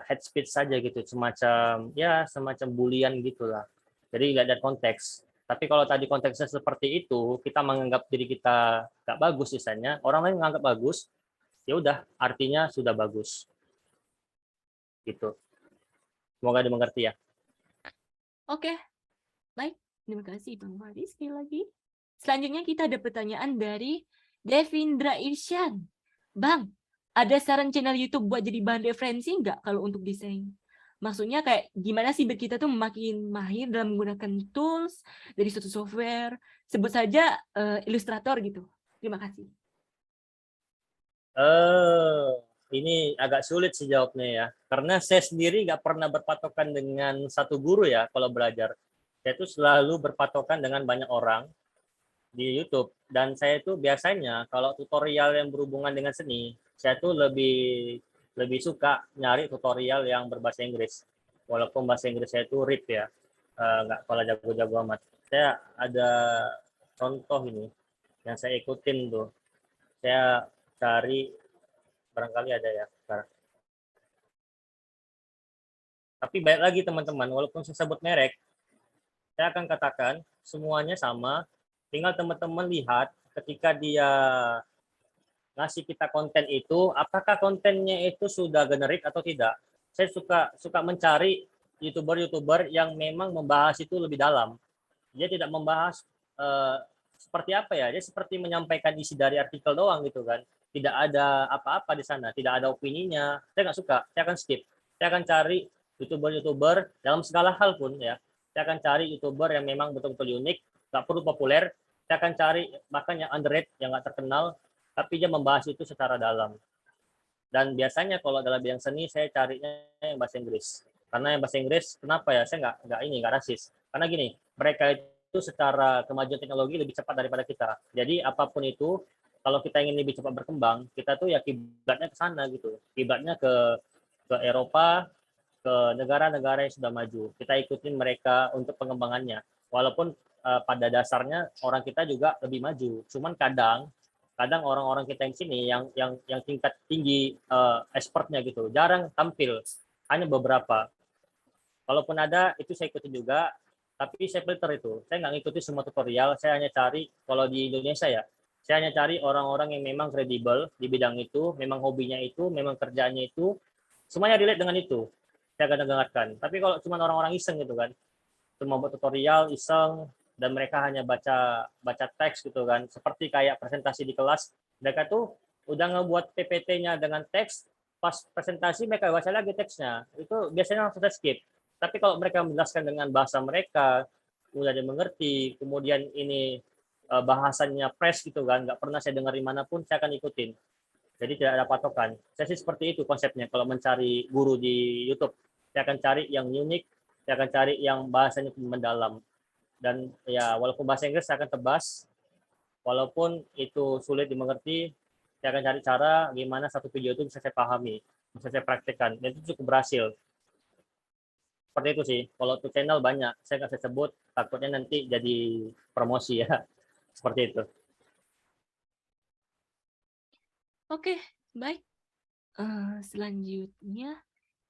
head speech saja gitu, semacam bulian gitulah. Jadi lihat dari konteks. Tapi kalau tadi konteksnya seperti itu, kita menganggap diri kita nggak bagus misalnya, orang lain menganggap bagus, ya udah artinya sudah bagus gitu. Semoga dimengerti ya. Oke, baik. Terima kasih Bang Fahri sekali lagi. Selanjutnya kita ada pertanyaan dari Devindra Irsyan. Bang, ada saran channel YouTube buat jadi bahan referensi nggak kalau untuk desain? Maksudnya kayak gimana sih biar kita tuh makin mahir dalam menggunakan tools dari suatu software, sebut saja Illustrator gitu. Terima kasih. Ini agak sulit sih jawabnya ya, karena saya sendiri nggak pernah berpatokan dengan satu guru ya kalau belajar. Saya itu selalu berpatokan dengan banyak orang di YouTube, dan saya itu biasanya kalau tutorial yang berhubungan dengan seni, saya tuh lebih suka nyari tutorial yang berbahasa Inggris, walaupun bahasa Inggris saya itu RIP ya, nggak kalau jago-jago amat. Saya ada contoh ini yang saya ikutin tuh, saya cari barangkali ada ya sekarang. Tapi baik lagi teman-teman, walaupun saya sebut merek, saya akan katakan semuanya sama, tinggal teman-teman lihat ketika dia ngasih kita konten itu, apakah kontennya itu sudah generik atau tidak. Saya suka mencari YouTuber yang memang membahas itu lebih dalam. Dia tidak membahas seperti apa ya, dia seperti menyampaikan isi dari artikel doang gitu kan. Tidak ada apa-apa di sana, tidak ada opininya. Saya nggak suka, saya akan skip. Saya akan cari YouTuber dalam segala hal pun ya. Saya akan cari YouTuber yang memang betul-betul unik, nggak perlu populer. Saya akan cari bahkan yang underrated, yang nggak terkenal, tapi dia membahas itu secara dalam. Dan biasanya kalau dalam bidang seni saya carinya yang bahasa Inggris. Karena yang bahasa Inggris, kenapa ya? Saya nggak rasis. Karena gini, mereka itu secara kemajuan teknologi lebih cepat daripada kita. Jadi apapun itu, kalau kita ingin lebih cepat berkembang, kita tuh ya kiblatnya ke sana gitu. Kiblatnya ke Eropa, ke negara-negara yang sudah maju. Kita ikutin mereka untuk pengembangannya. Walaupun pada dasarnya orang kita juga lebih maju. Cuman kadang orang-orang kita yang sini yang tingkat tinggi expertnya gitu jarang tampil, hanya beberapa. Kalaupun ada itu saya ikuti juga, tapi saya filter itu. Saya nggak ngikuti semua tutorial, saya hanya cari kalau di Indonesia ya, saya hanya cari orang-orang yang memang kredibel di bidang itu, memang hobinya itu, memang kerjaannya itu, semuanya relate dengan itu. Saya akan dengarkan. Tapi kalau cuma orang-orang iseng gitu kan, cuma buat tutorial iseng dan mereka hanya baca teks gitu kan, seperti kayak presentasi di kelas, mereka tuh udah ngebuat PPT-nya dengan teks, pas presentasi mereka baca lagi teksnya, itu biasanya langsung skip. Tapi kalau mereka menjelaskan dengan bahasa mereka mudah dimengerti, kemudian ini bahasannya fresh gitu kan, nggak pernah saya dengar dimanapun, saya akan ikutin. Jadi tidak ada patokan. Saya sih seperti itu konsepnya kalau mencari guru di YouTube. Saya akan cari yang unik, saya akan cari yang bahasanya mendalam. Dan ya walaupun bahasa Inggris saya akan tebas, walaupun itu sulit dimengerti, saya akan cari cara gimana satu video itu bisa saya pahami, bisa saya praktekkan, dan itu cukup berhasil. Seperti itu sih. Kalau untuk channel banyak, saya nggak saya sebut, takutnya nanti jadi promosi ya. Seperti itu. Oke, baik. Selanjutnya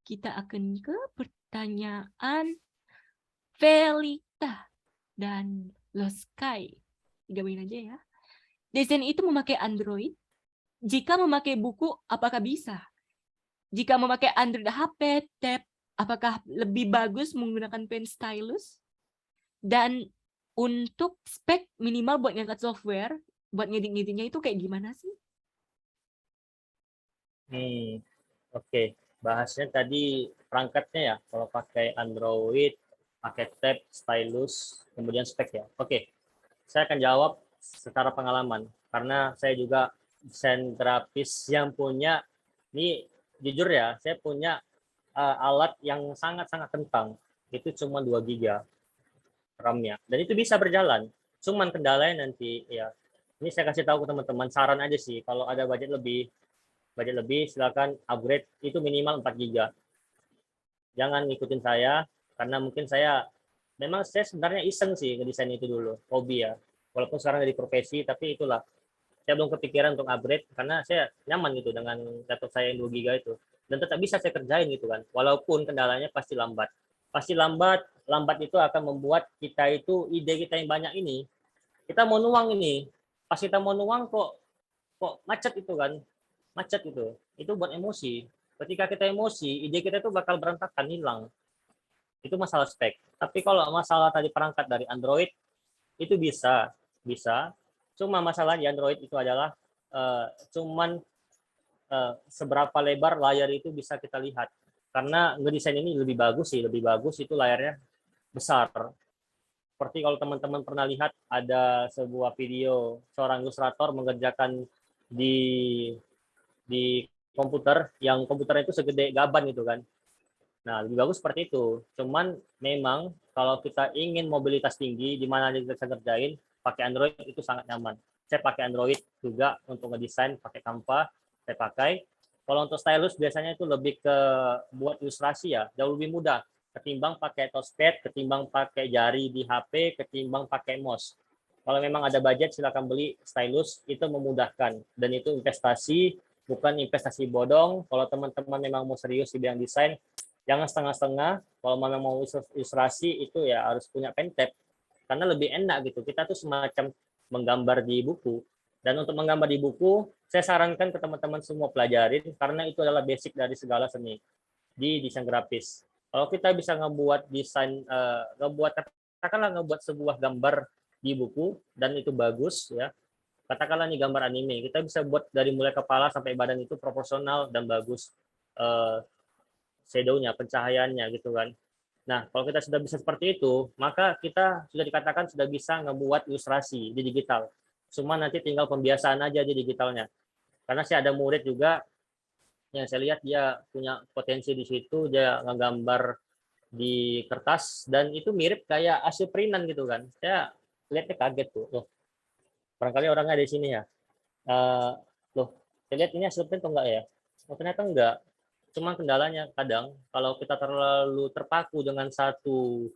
kita akan ke pertanyaan Felita dan Loskai. Digabungin aja ya. Desain itu memakai Android? Jika memakai buku, apakah bisa? Jika memakai Android HP, tab, apakah lebih bagus menggunakan pen stylus? Dan untuk spek minimal buat ngangkat software, buat ngedit-ngeditnya itu kayak gimana sih? Oke. Bahasnya tadi perangkatnya ya, kalau pakai Android, pakai tab, stylus, kemudian spek ya. Oke, saya akan jawab secara pengalaman, karena saya juga desain grafis yang punya, ini jujur ya, saya punya alat yang sangat-sangat kentang, itu cuma 2 GB. RAM-nya. Dan itu bisa berjalan. Cuman kendalanya nanti ya, ini saya kasih tahu ke teman-teman, saran aja sih, kalau ada budget lebih silakan upgrade, itu minimal 4 GB. Jangan ngikutin saya, karena mungkin memang saya sebenarnya iseng sih ngedesain itu dulu, hobi ya. Walaupun sekarang jadi profesi, tapi itulah, saya belum kepikiran untuk upgrade karena saya nyaman gitu dengan laptop saya yang 2 GB itu, dan tetap bisa saya kerjain gitu kan, walaupun kendalanya pasti lambat. Lambat itu akan membuat kita itu, ide kita yang banyak ini, kita mau nuang ini, pas kita mau nuang kok macet itu kan, macet itu buat emosi. Ketika kita emosi, ide kita itu bakal berantakan, hilang. Itu masalah spek. Tapi kalau masalah tadi perangkat dari Android, itu bisa. Cuma masalah di Android itu adalah cuman seberapa lebar layar itu bisa kita lihat. Karena ngedesain ini lebih bagus itu layarnya besar. Seperti kalau teman-teman pernah lihat ada sebuah video seorang ilustrator mengerjakan di komputer, yang komputernya itu segede gaban gitu kan. Nah, lebih bagus seperti itu. Cuman memang kalau kita ingin mobilitas tinggi, di mana kita bisa kerjain, pakai Android itu sangat nyaman. Saya pakai Android juga untuk ngedesain, pakai Canva, saya pakai. Kalau untuk stylus biasanya itu lebih ke buat ilustrasi ya, jauh lebih mudah ketimbang pakai touchpad, ketimbang pakai jari di HP, ketimbang pakai mouse. Kalau memang ada budget, silakan beli stylus, itu memudahkan. Dan itu investasi, bukan investasi bodong. Kalau teman-teman memang mau serius di bidang desain, jangan setengah-setengah. Kalau memang mau ilustrasi, itu ya harus punya pen tab. Karena lebih enak gitu. Kita tuh semacam menggambar di buku. Dan untuk menggambar di buku, saya sarankan ke teman-teman semua pelajarin, karena itu adalah basic dari segala seni di desain grafis. Kalau kita bisa ngebuat desain, katakanlah ngebuat sebuah gambar di buku dan itu bagus ya, katakanlah nih gambar anime, kita bisa buat dari mulai kepala sampai badan itu proporsional dan bagus, shadow-nya, pencahayaannya gitu kan. Nah, kalau kita sudah bisa seperti itu, maka kita sudah dikatakan sudah bisa ngebuat ilustrasi di digital. Cuma nanti tinggal pembiasaan aja di digitalnya. Karena saya ada murid juga yang saya lihat dia punya potensi di situ, dia ngegambar di kertas dan itu mirip kayak hasil printan gitu kan. Saya lihatnya kaget tuh. Loh, barangkali orangnya di sini ya. Loh, saya lihat ini hasil print atau enggak ya? Oh, ternyata enggak. Cuma kendalanya kadang kalau kita terlalu terpaku dengan satu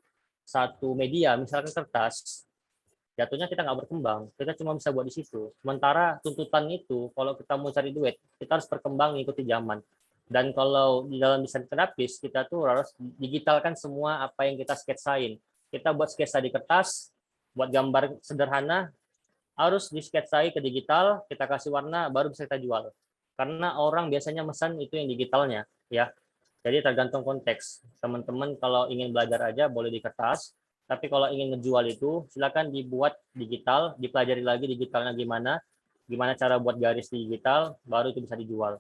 media, misalkan kertas, jatuhnya kita nggak berkembang. Kita cuma bisa buat di situ. Sementara tuntutan itu, kalau kita mau cari duit, kita harus berkembang mengikuti zaman. Dan kalau di dalam desain grafis, kita tuh harus digitalkan semua apa yang kita sketsain. Kita buat sketsa di kertas, buat gambar sederhana, harus di-sketsai ke digital, kita kasih warna, baru bisa kita jual. Karena orang biasanya pesan itu yang digitalnya, ya. Jadi tergantung konteks. Teman-teman kalau ingin belajar aja boleh di kertas, tapi kalau ingin ngejual itu silakan dibuat digital, dipelajari lagi digitalnya gimana cara buat garis digital, baru itu bisa dijual.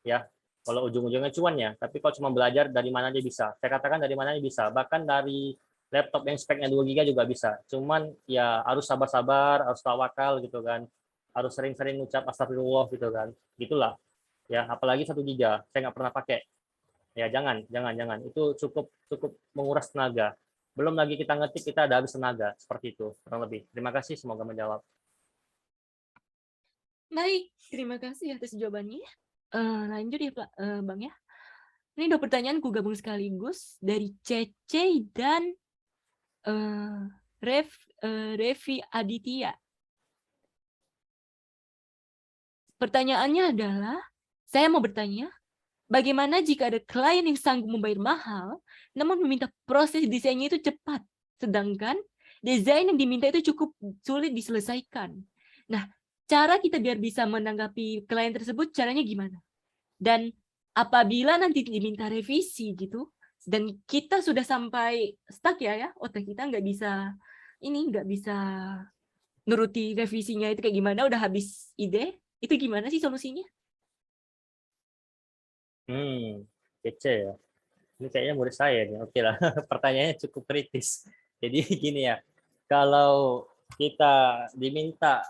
Ya, kalau ujung-ujungnya cuan ya. Tapi kalau cuma belajar dari mana aja bisa. Saya katakan dari mana aja bisa. Bahkan dari laptop yang speknya 2 GB juga bisa. Cuman ya harus sabar-sabar, harus tawakal gitu kan. Harus sering-sering ngucap astagfirullah gitu kan. Gitulah. Ya, apalagi 1 GB. Saya nggak pernah pakai. Ya, jangan. Itu cukup menguras tenaga. Belum lagi kita ngetik, kita ada habis tenaga. Seperti itu, kurang lebih. Terima kasih, semoga menjawab. Baik, terima kasih atas jawabannya. Lanjut ya, Pak, Bang ya. Ini 2 pertanyaan ku gabung sekaligus dari Cece dan Revi Aditya. Pertanyaannya adalah, saya mau bertanya, bagaimana jika ada klien yang sanggup membayar mahal, namun meminta proses desainnya itu cepat, sedangkan desain yang diminta itu cukup sulit diselesaikan. Nah, cara kita biar bisa menanggapi klien tersebut, caranya gimana? Dan apabila nanti diminta revisi gitu, dan kita sudah sampai stuck ya, otak kita nggak bisa nuruti revisinya itu kayak gimana, udah habis ide, itu gimana sih solusinya? Kece ya. Ini kayaknya murid saya nih. Oke lah, pertanyaannya cukup kritis. Jadi gini ya, kalau kita diminta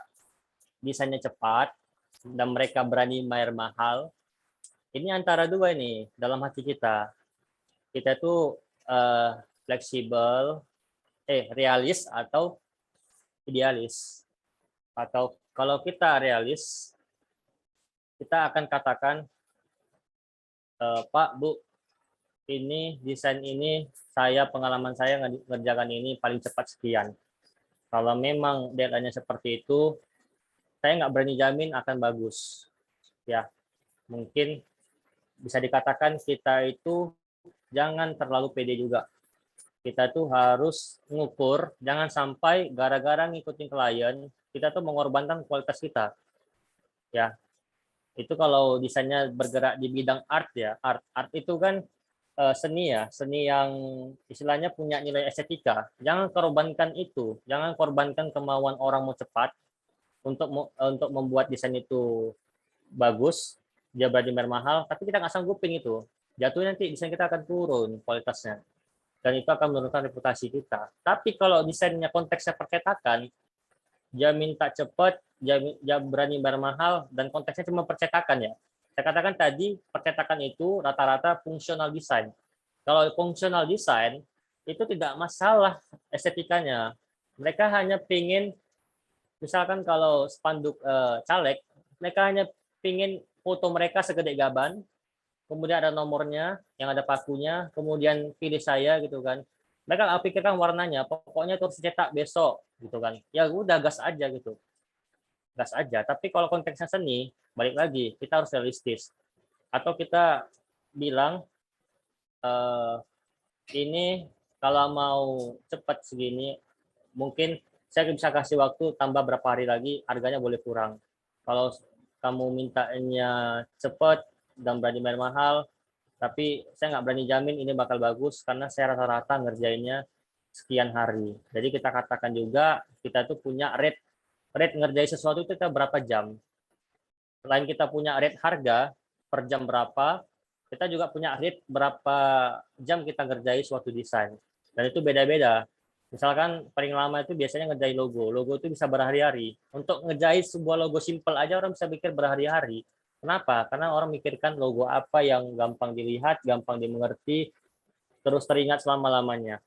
desainnya cepat dan mereka berani bayar mahal, ini antara dua nih dalam hati kita. Kita tuh fleksibel, realis atau idealis. Atau kalau kita realis, kita akan katakan, Pak, Bu, ini desain ini pengalaman saya ngerjakan ini paling cepat sekian. Kalau memang deadline-nya seperti itu, saya nggak berani jamin akan bagus. Ya, mungkin bisa dikatakan kita itu jangan terlalu pede juga. Kita tuh harus ngukur, jangan sampai gara-gara ngikutin klien, kita tuh mengorbankan kualitas kita. Ya, itu kalau desainnya bergerak di bidang art ya, art itu kan seni ya, seni yang istilahnya punya nilai estetika. Jangan korbankan itu, jangan korbankan kemauan orang mau cepat untuk membuat desain itu bagus, dia berani bayar mahal, tapi kita nggak sanggupin itu. Jatuhnya nanti desain kita akan turun kualitasnya. Dan itu akan menurunkan reputasi kita. Tapi kalau desainnya konteksnya percetakan, dia minta cepat, dia berani bayar mahal, dan konteksnya cuma percetakan ya. Saya katakan tadi, percetakan itu rata-rata fungsional desain. Kalau fungsional desain, itu tidak masalah estetikanya. Mereka hanya pingin, misalkan kalau spanduk caleg, mereka hanya pingin foto mereka segede gaban, kemudian ada nomornya, yang ada pakunya, kemudian pilih saya gitu kan. Mereka nggak pikirkan warnanya, pokoknya itu harus cetak besok gitu kan. Ya udah gas aja gitu. Gas aja. Tapi kalau konteksnya seni, balik lagi, kita harus realistis. Atau kita bilang, ini kalau mau cepat segini, mungkin saya bisa kasih waktu tambah berapa hari lagi, harganya boleh kurang. Kalau kamu mintanya cepat dan berani bayar mahal, tapi saya nggak berani jamin ini bakal bagus karena saya rata-rata ngerjainnya sekian hari. Jadi kita katakan juga kita tuh punya rate ngerjain sesuatu itu kita berapa jam. Selain kita punya rate harga per jam berapa, kita juga punya rate berapa jam kita ngerjain suatu desain. Dan itu beda-beda. Misalkan paling lama itu biasanya ngerjain logo. Logo itu bisa berhari-hari. Untuk ngerjain sebuah logo simple aja orang bisa pikir berhari-hari. Kenapa? Karena orang mikirkan logo apa yang gampang dilihat, gampang dimengerti, terus teringat selama-lamanya.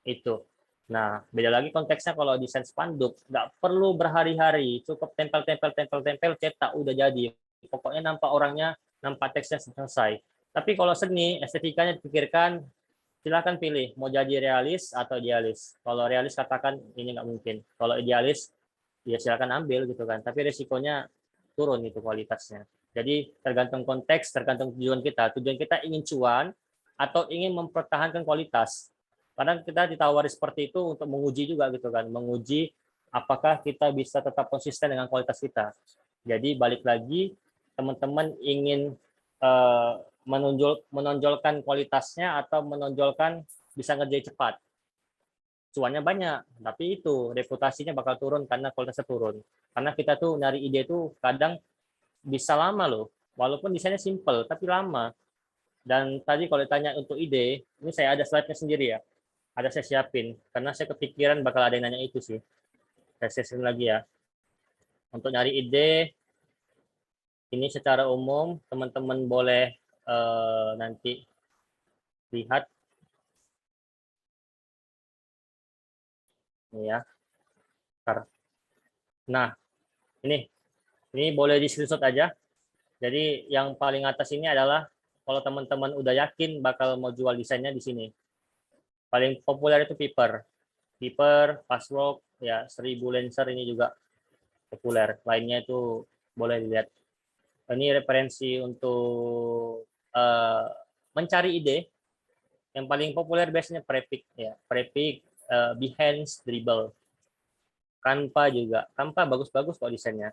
Itu. Nah, beda lagi konteksnya kalau desain spanduk. Nggak perlu berhari-hari, cukup tempel, cetak, udah jadi. Pokoknya nampak orangnya, nampak teksnya selesai. Tapi kalau seni, estetikanya dipikirkan, silakan pilih, mau jadi realis atau idealis. Kalau realis katakan ini nggak mungkin. Kalau idealis, ya silakan ambil gitu kan. Tapi risikonya turun itu kualitasnya. Jadi tergantung konteks, tergantung tujuan kita. Tujuan kita ingin cuan atau ingin mempertahankan kualitas. Kadang kita ditawari seperti itu untuk menguji juga gitu kan, menguji apakah kita bisa tetap konsisten dengan kualitas kita. Jadi balik lagi, teman-teman ingin menonjolkan kualitasnya atau menonjolkan bisa ngerjain cepat. Cuannya banyak, tapi itu reputasinya bakal turun karena kualitasnya turun. Karena kita tuh nyari ide tuh kadang bisa lama loh, walaupun desainnya simple tapi lama. Dan tadi kalau ditanya untuk ide, ini saya ada slide-nya sendiri ya, ada saya siapin karena saya kepikiran bakal ada yang nanya itu sih. Saya siapin lagi ya. Untuk nyari ide, ini secara umum teman-teman boleh nanti lihat ini ya. Nah, ini boleh di screenshot aja. Jadi yang paling atas ini adalah kalau teman-teman udah yakin bakal mau jual desainnya di sini. Paling populer itu Paper, Fastwork, ya 1000 Lancer ini juga populer. Lainnya itu boleh dilihat. Ini referensi untuk mencari ide. Yang paling populer biasanya Prepik, ya. Prepik, Behance, Dribble. Canva juga. Canva bagus-bagus kok desainnya.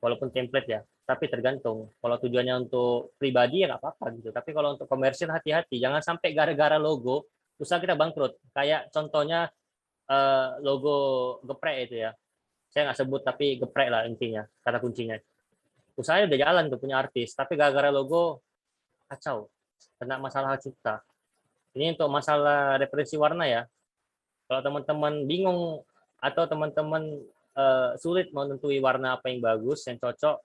Walaupun template ya, tapi tergantung. Kalau tujuannya untuk pribadi ya nggak apa-apa gitu. Tapi kalau untuk komersil hati-hati, jangan sampai gara-gara logo usaha kita bangkrut. Kayak contohnya logo geprek itu ya. Saya nggak sebut tapi geprek lah intinya, kata kuncinya. Usahanya udah jalan tuh punya artis, tapi gara-gara logo kacau, kena masalah hak cipta. Ini untuk masalah referensi warna ya. Kalau teman-teman bingung atau teman-teman sulit menentuhi warna apa yang bagus, yang cocok,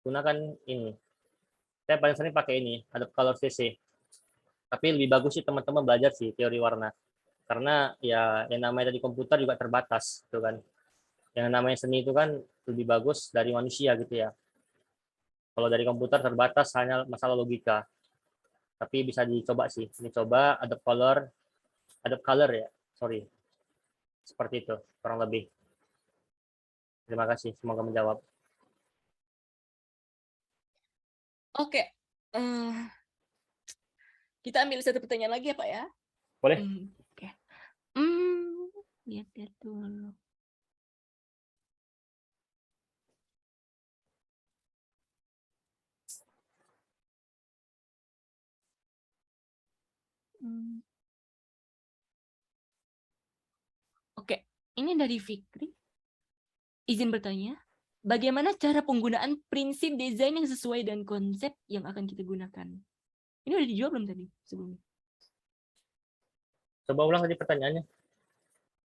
gunakan ini. Saya paling sering pakai ini, Adobe Color CC. Tapi lebih bagus sih teman-teman belajar sih teori warna. Karena ya yang namanya dari komputer juga terbatas, gitu kan. Yang namanya seni itu kan lebih bagus dari manusia gitu ya. Kalau dari komputer terbatas hanya masalah logika. Tapi bisa dicoba sih. Ini coba Adobe Color ya. Sorry. Seperti itu, kurang lebih. Terima kasih, semoga menjawab. Oke, kita ambil satu pertanyaan lagi ya Pak ya. Boleh? Oke. Lihat dulu. Oke, ini dari Fikri. Izin bertanya, bagaimana cara penggunaan prinsip desain yang sesuai dengan konsep yang akan kita gunakan? Ini udah dijawab belum tadi sebelumnya? Coba ulang tadi pertanyaannya.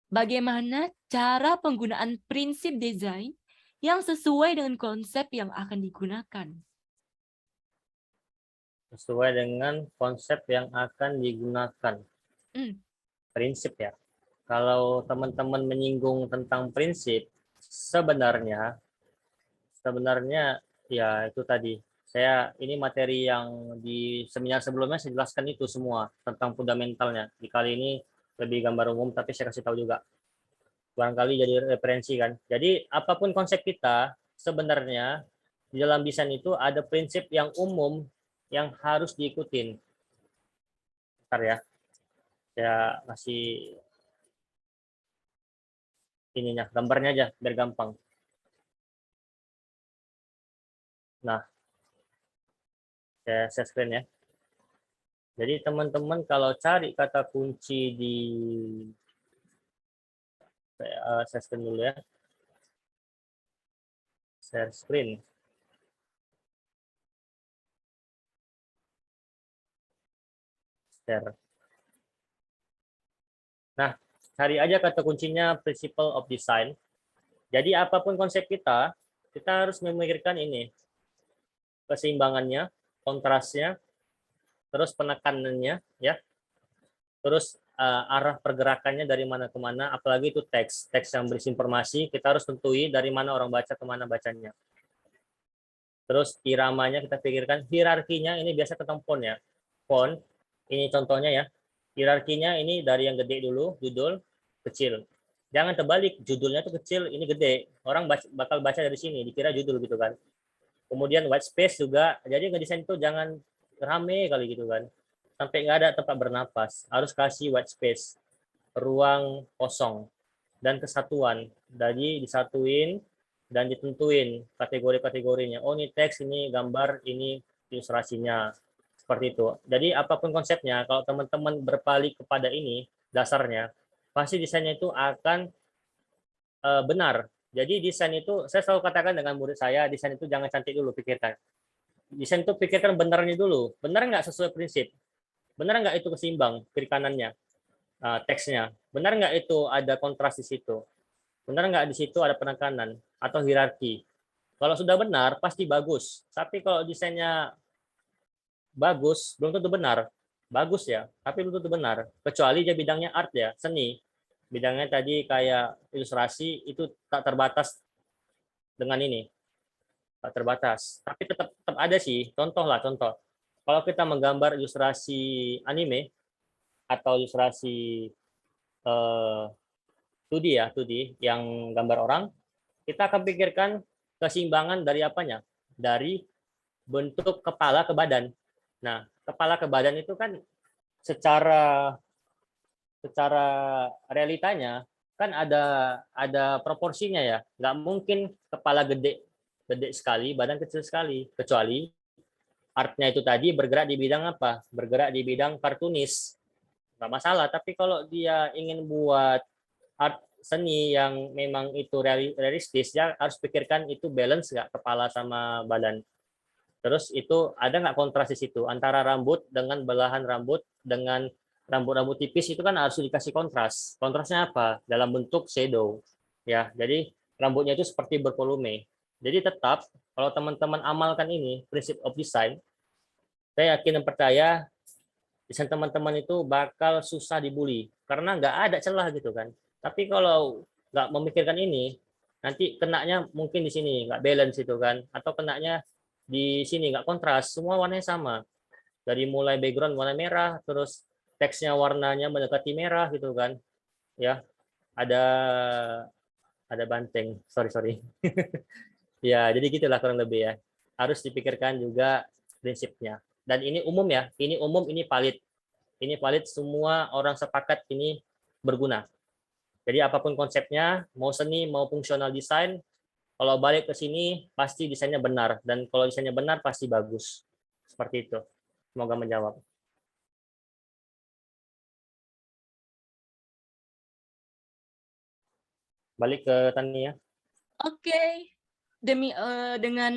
Bagaimana cara penggunaan prinsip desain yang sesuai dengan konsep yang akan digunakan? Sesuai dengan konsep yang akan digunakan. Prinsip ya. Kalau teman-teman menyinggung tentang prinsip, sebenarnya ya itu tadi. Ini materi yang di seminar sebelumnya saya jelaskan itu semua tentang fundamentalnya. Di kali ini lebih gambar umum, tapi saya kasih tahu juga. Barangkali jadi referensi kan. Jadi apapun konsep kita, sebenarnya di dalam desain itu ada prinsip yang umum yang harus diikutin. Bentar ya, saya kasih ininya, gambarnya aja biar gampang. Nah, saya screen ya. Jadi teman-teman kalau cari kata kunci di saya screen dulu ya. Share screen. Share. Nah, cari aja kata kuncinya principle of design. Jadi apapun konsep kita harus memikirkan ini. Keseimbangannya, kontrasnya, terus penekanannya ya. Terus arah pergerakannya dari mana ke mana, apalagi itu teks yang berisi informasi, kita harus tentui dari mana orang baca ke mana bacanya. Terus iramanya kita pikirkan, hierarkinya ini biasa ketemu font ya. Font, ini contohnya ya. Hierarkinya ini dari yang gede dulu, judul, kecil. Jangan terbalik, judulnya tuh kecil, ini gede. Orang bakal baca dari sini, dikira judul gitu kan. Kemudian white space juga, jadi ngedesain itu jangan rame kali gitu kan. Sampai nggak ada tempat bernapas, harus kasih white space, ruang kosong, dan kesatuan. Jadi disatuin, dan ditentuin kategori-kategorinya. Oh, ini teks, ini gambar, ini ilustrasinya. Seperti itu. Jadi apapun konsepnya, kalau teman-teman berpaling kepada ini, dasarnya, pasti desainnya itu akan benar. Jadi desain itu, saya selalu katakan dengan murid saya, desain itu jangan cantik dulu, pikirkan. Desain itu pikirkan benarnya dulu. Benar nggak sesuai prinsip? Benar nggak itu keseimbang kiri kanannya, teksnya? Benar nggak itu ada kontras di situ? Benar nggak di situ ada penekanan atau hierarki? Kalau sudah benar, pasti bagus. Tapi kalau desainnya bagus, belum tentu benar. Bagus ya, tapi belum tentu benar. Kecuali dia bidangnya art ya, seni. Bidangnya tadi kayak ilustrasi, itu tak terbatas dengan ini. Tak terbatas. Tapi tetap ada sih, contoh. Kalau kita menggambar ilustrasi anime, atau ilustrasi 2D ya, 2D, yang gambar orang, kita akan pikirkan keseimbangan dari apanya? Dari bentuk kepala ke badan. Nah, kepala ke badan itu kan secara realitanya kan ada proporsinya ya. Nggak mungkin kepala gede sekali, badan kecil sekali. Kecuali artnya itu tadi bergerak di bidang apa? Bergerak di bidang kartunis. Nggak masalah. Tapi kalau dia ingin buat art seni yang memang itu realistis, ya harus pikirkan itu balance nggak kepala sama badan. Terus itu ada nggak kontras di situ antara rambut dengan belahan rambut dengan rambut-rambut tipis, itu kan harus dikasih kontras. Kontrasnya apa? Dalam bentuk shadow. Ya, jadi rambutnya itu seperti bervolume. Jadi tetap kalau teman-teman amalkan ini prinsip of design, saya yakin dan percaya desain teman-teman itu bakal susah dibully karena nggak ada celah gitu kan. Tapi kalau nggak memikirkan ini, nanti kenanya mungkin di sini nggak balance itu kan, atau kenanya di sini nggak kontras, semua warnanya sama. Dari mulai background warna merah, terus teksnya warnanya mendekati merah gitu kan, ya ada banteng, sorry. Ya, jadi gitulah kurang lebih ya. Harus dipikirkan juga prinsipnya. Dan ini umum ya, ini umum, ini valid. Ini valid, semua orang sepakat ini berguna. Jadi apapun konsepnya, mau seni, mau fungsional desain, kalau balik ke sini pasti desainnya benar. Dan kalau desainnya benar pasti bagus. Seperti itu. Semoga menjawab. Balik ke Tania. Oke. Dengan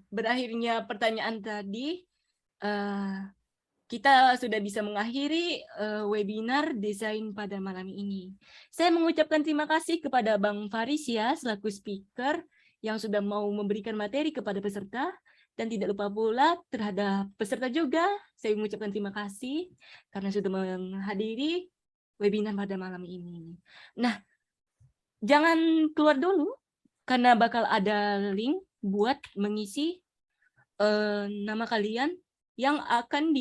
berakhirnya pertanyaan tadi, kita sudah bisa mengakhiri webinar desain pada malam ini. Saya mengucapkan terima kasih kepada Bang Faris ya selaku speaker yang sudah mau memberikan materi kepada peserta, dan tidak lupa pula terhadap peserta juga saya mengucapkan terima kasih karena sudah menghadiri webinar pada malam ini. Nah, jangan keluar dulu karena bakal ada link buat mengisi nama kalian yang akan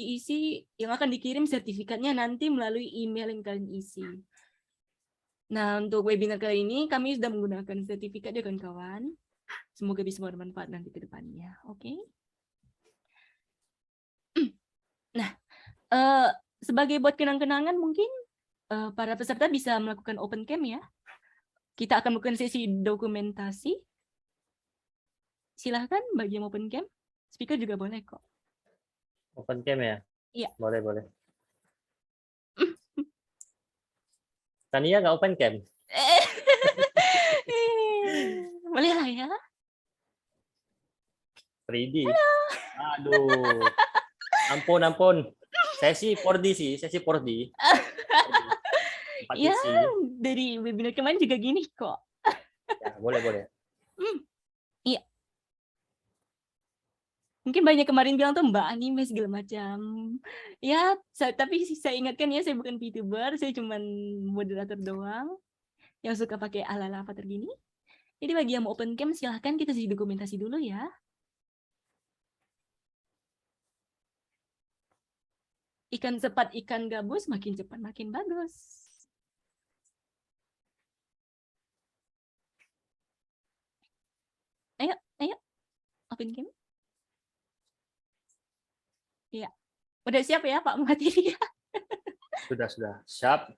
dikirim sertifikatnya nanti melalui email yang kalian isi. Nah, untuk webinar kali ini kami sudah menggunakan sertifikat ya kawan-kawan. Semoga bisa bermanfaat nanti ke depannya. Oke. Nah, sebagai buat kenang-kenangan mungkin para peserta bisa melakukan open cam ya. Kita akan melakukan sesi dokumentasi. Silahkan bagi yang open cam. Speaker juga boleh kok. Open cam ya? Iya. Boleh. Tania nggak open cam? Boleh lah ya. 3D. Aduh. Ampun. Sesi 4D sih, sesi 4D. Ya, dari webinar kemarin juga gini kok. Ya, boleh. Iya. Mungkin banyak kemarin bilang tuh Mbak anime segala macam. Ya, tapi saya ingatkan ya, saya bukan VTuber, saya cuma moderator doang yang suka pakai ala-ala avatar gini. Jadi bagi yang mau open cam silahkan kita sisi dokumentasi dulu ya. Ikan cepat ikan gabus, makin cepat makin bagus. Ayo, open cam. Iya. Udah siap ya Pak materi? Sudah. Siap.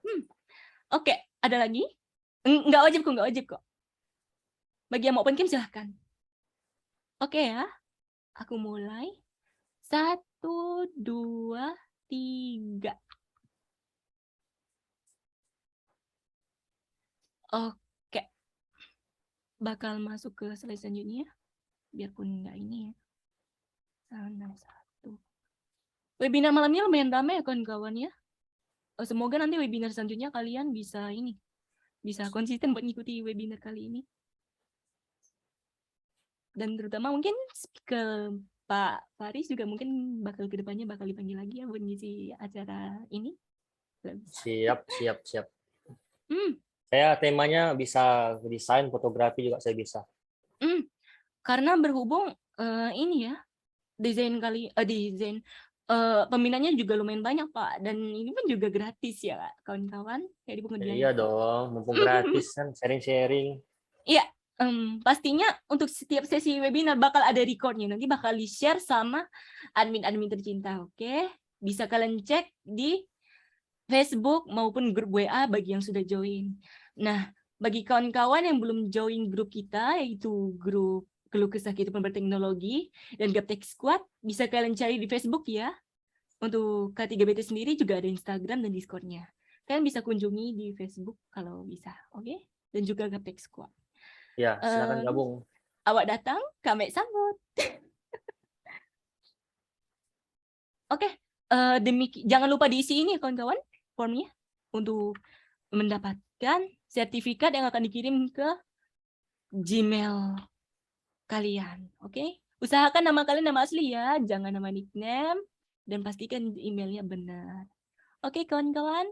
Oke, ada lagi? Nggak wajib kok. Bagi yang mau open cam silahkan. Oke ya, aku mulai. 1, 2, 3. Oke. Bakal masuk ke slide selanjutnya. Biarpun nggak ini ya. 1. Webinar malam ini lumayan ramai ya kawan-kawan ya. Semoga nanti webinar selanjutnya kalian bisa konsisten buat ngikuti webinar kali ini. Dan terutama mungkin ke Pak Faris juga mungkin kedepannya bakal dipanggil lagi ya buat ngisi acara ini. Siap. Saya temanya bisa desain, fotografi juga saya bisa. Karena berhubung ini ya, desain peminatnya juga lumayan banyak Pak, dan ini pun juga gratis ya kawan-kawan. Iya dong, mumpung gratis kan, sharing. Iya, pastinya untuk setiap sesi webinar bakal ada recordnya, nanti bakal di-share sama admin-admin tercinta, oke? Bisa kalian cek di Facebook maupun grup WA bagi yang sudah join. Nah, bagi kawan-kawan yang belum join grup kita, yaitu grup Keluh Kesah Kehidupan Berteknologi dan Gaptek Squad, bisa kalian cari di Facebook ya. Untuk K3BT sendiri juga ada Instagram dan Discord-nya. Kalian bisa kunjungi di Facebook kalau bisa, oke? Dan juga Gaptek Squad. Ya, silakan gabung. Awak datang, kami sambut. Oke, jangan lupa diisi ini kawan-kawan formnya untuk mendapatkan sertifikat yang akan dikirim ke Gmail kalian, oke? Usahakan nama kalian nama asli ya, jangan nama nickname, dan pastikan emailnya benar. Oke, kawan-kawan.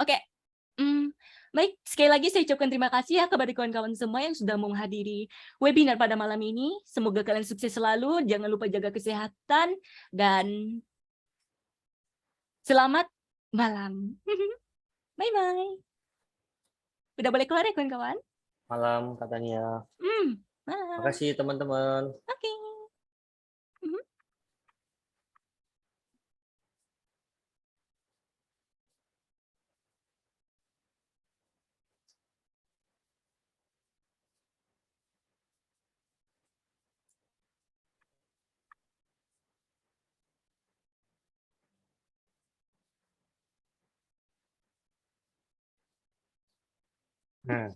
Oke. Baik, sekali lagi saya ucapkan terima kasih ya kepada kawan-kawan semua yang sudah menghadiri webinar pada malam ini. Semoga kalian sukses selalu, jangan lupa jaga kesehatan, dan selamat malam. Bye-bye. Udah boleh keluar ya kawan-kawan? Malam katanya. Malam. Makasih teman-teman. Oke. Nah,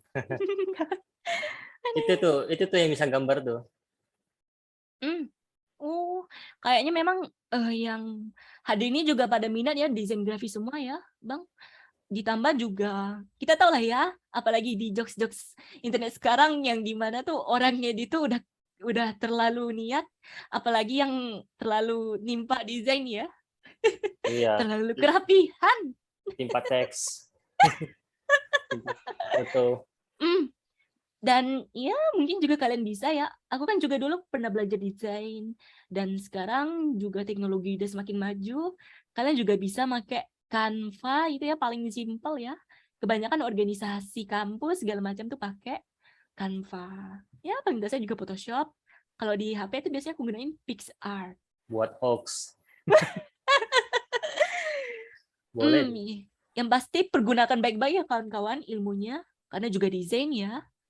itu tuh yang bisa gambar tuh. Oh, kayaknya memang yang hadir ini juga pada minat ya desain grafis semua ya, Bang. Ditambah juga kita tahu lah ya, apalagi di jokes-jokes internet sekarang yang dimana tuh orang ngedit itu udah terlalu niat, apalagi yang terlalu nimpa desain ya. Iya. Terlalu kerapihan. Timpa teks. Foto. Dan ya mungkin juga kalian bisa ya. Aku kan juga dulu pernah belajar desain, dan sekarang juga teknologi udah semakin maju. Kalian juga bisa pakai Canva, itu ya paling simpel ya. Kebanyakan organisasi kampus segala macam tuh pakai Canva. Ya paling biasa juga Photoshop. Kalau di HP itu biasanya aku gunain PixArt. Buat hoax. Boleh. Yang pasti pergunakan baik-baik ya kawan-kawan ilmunya, karena juga desain ya.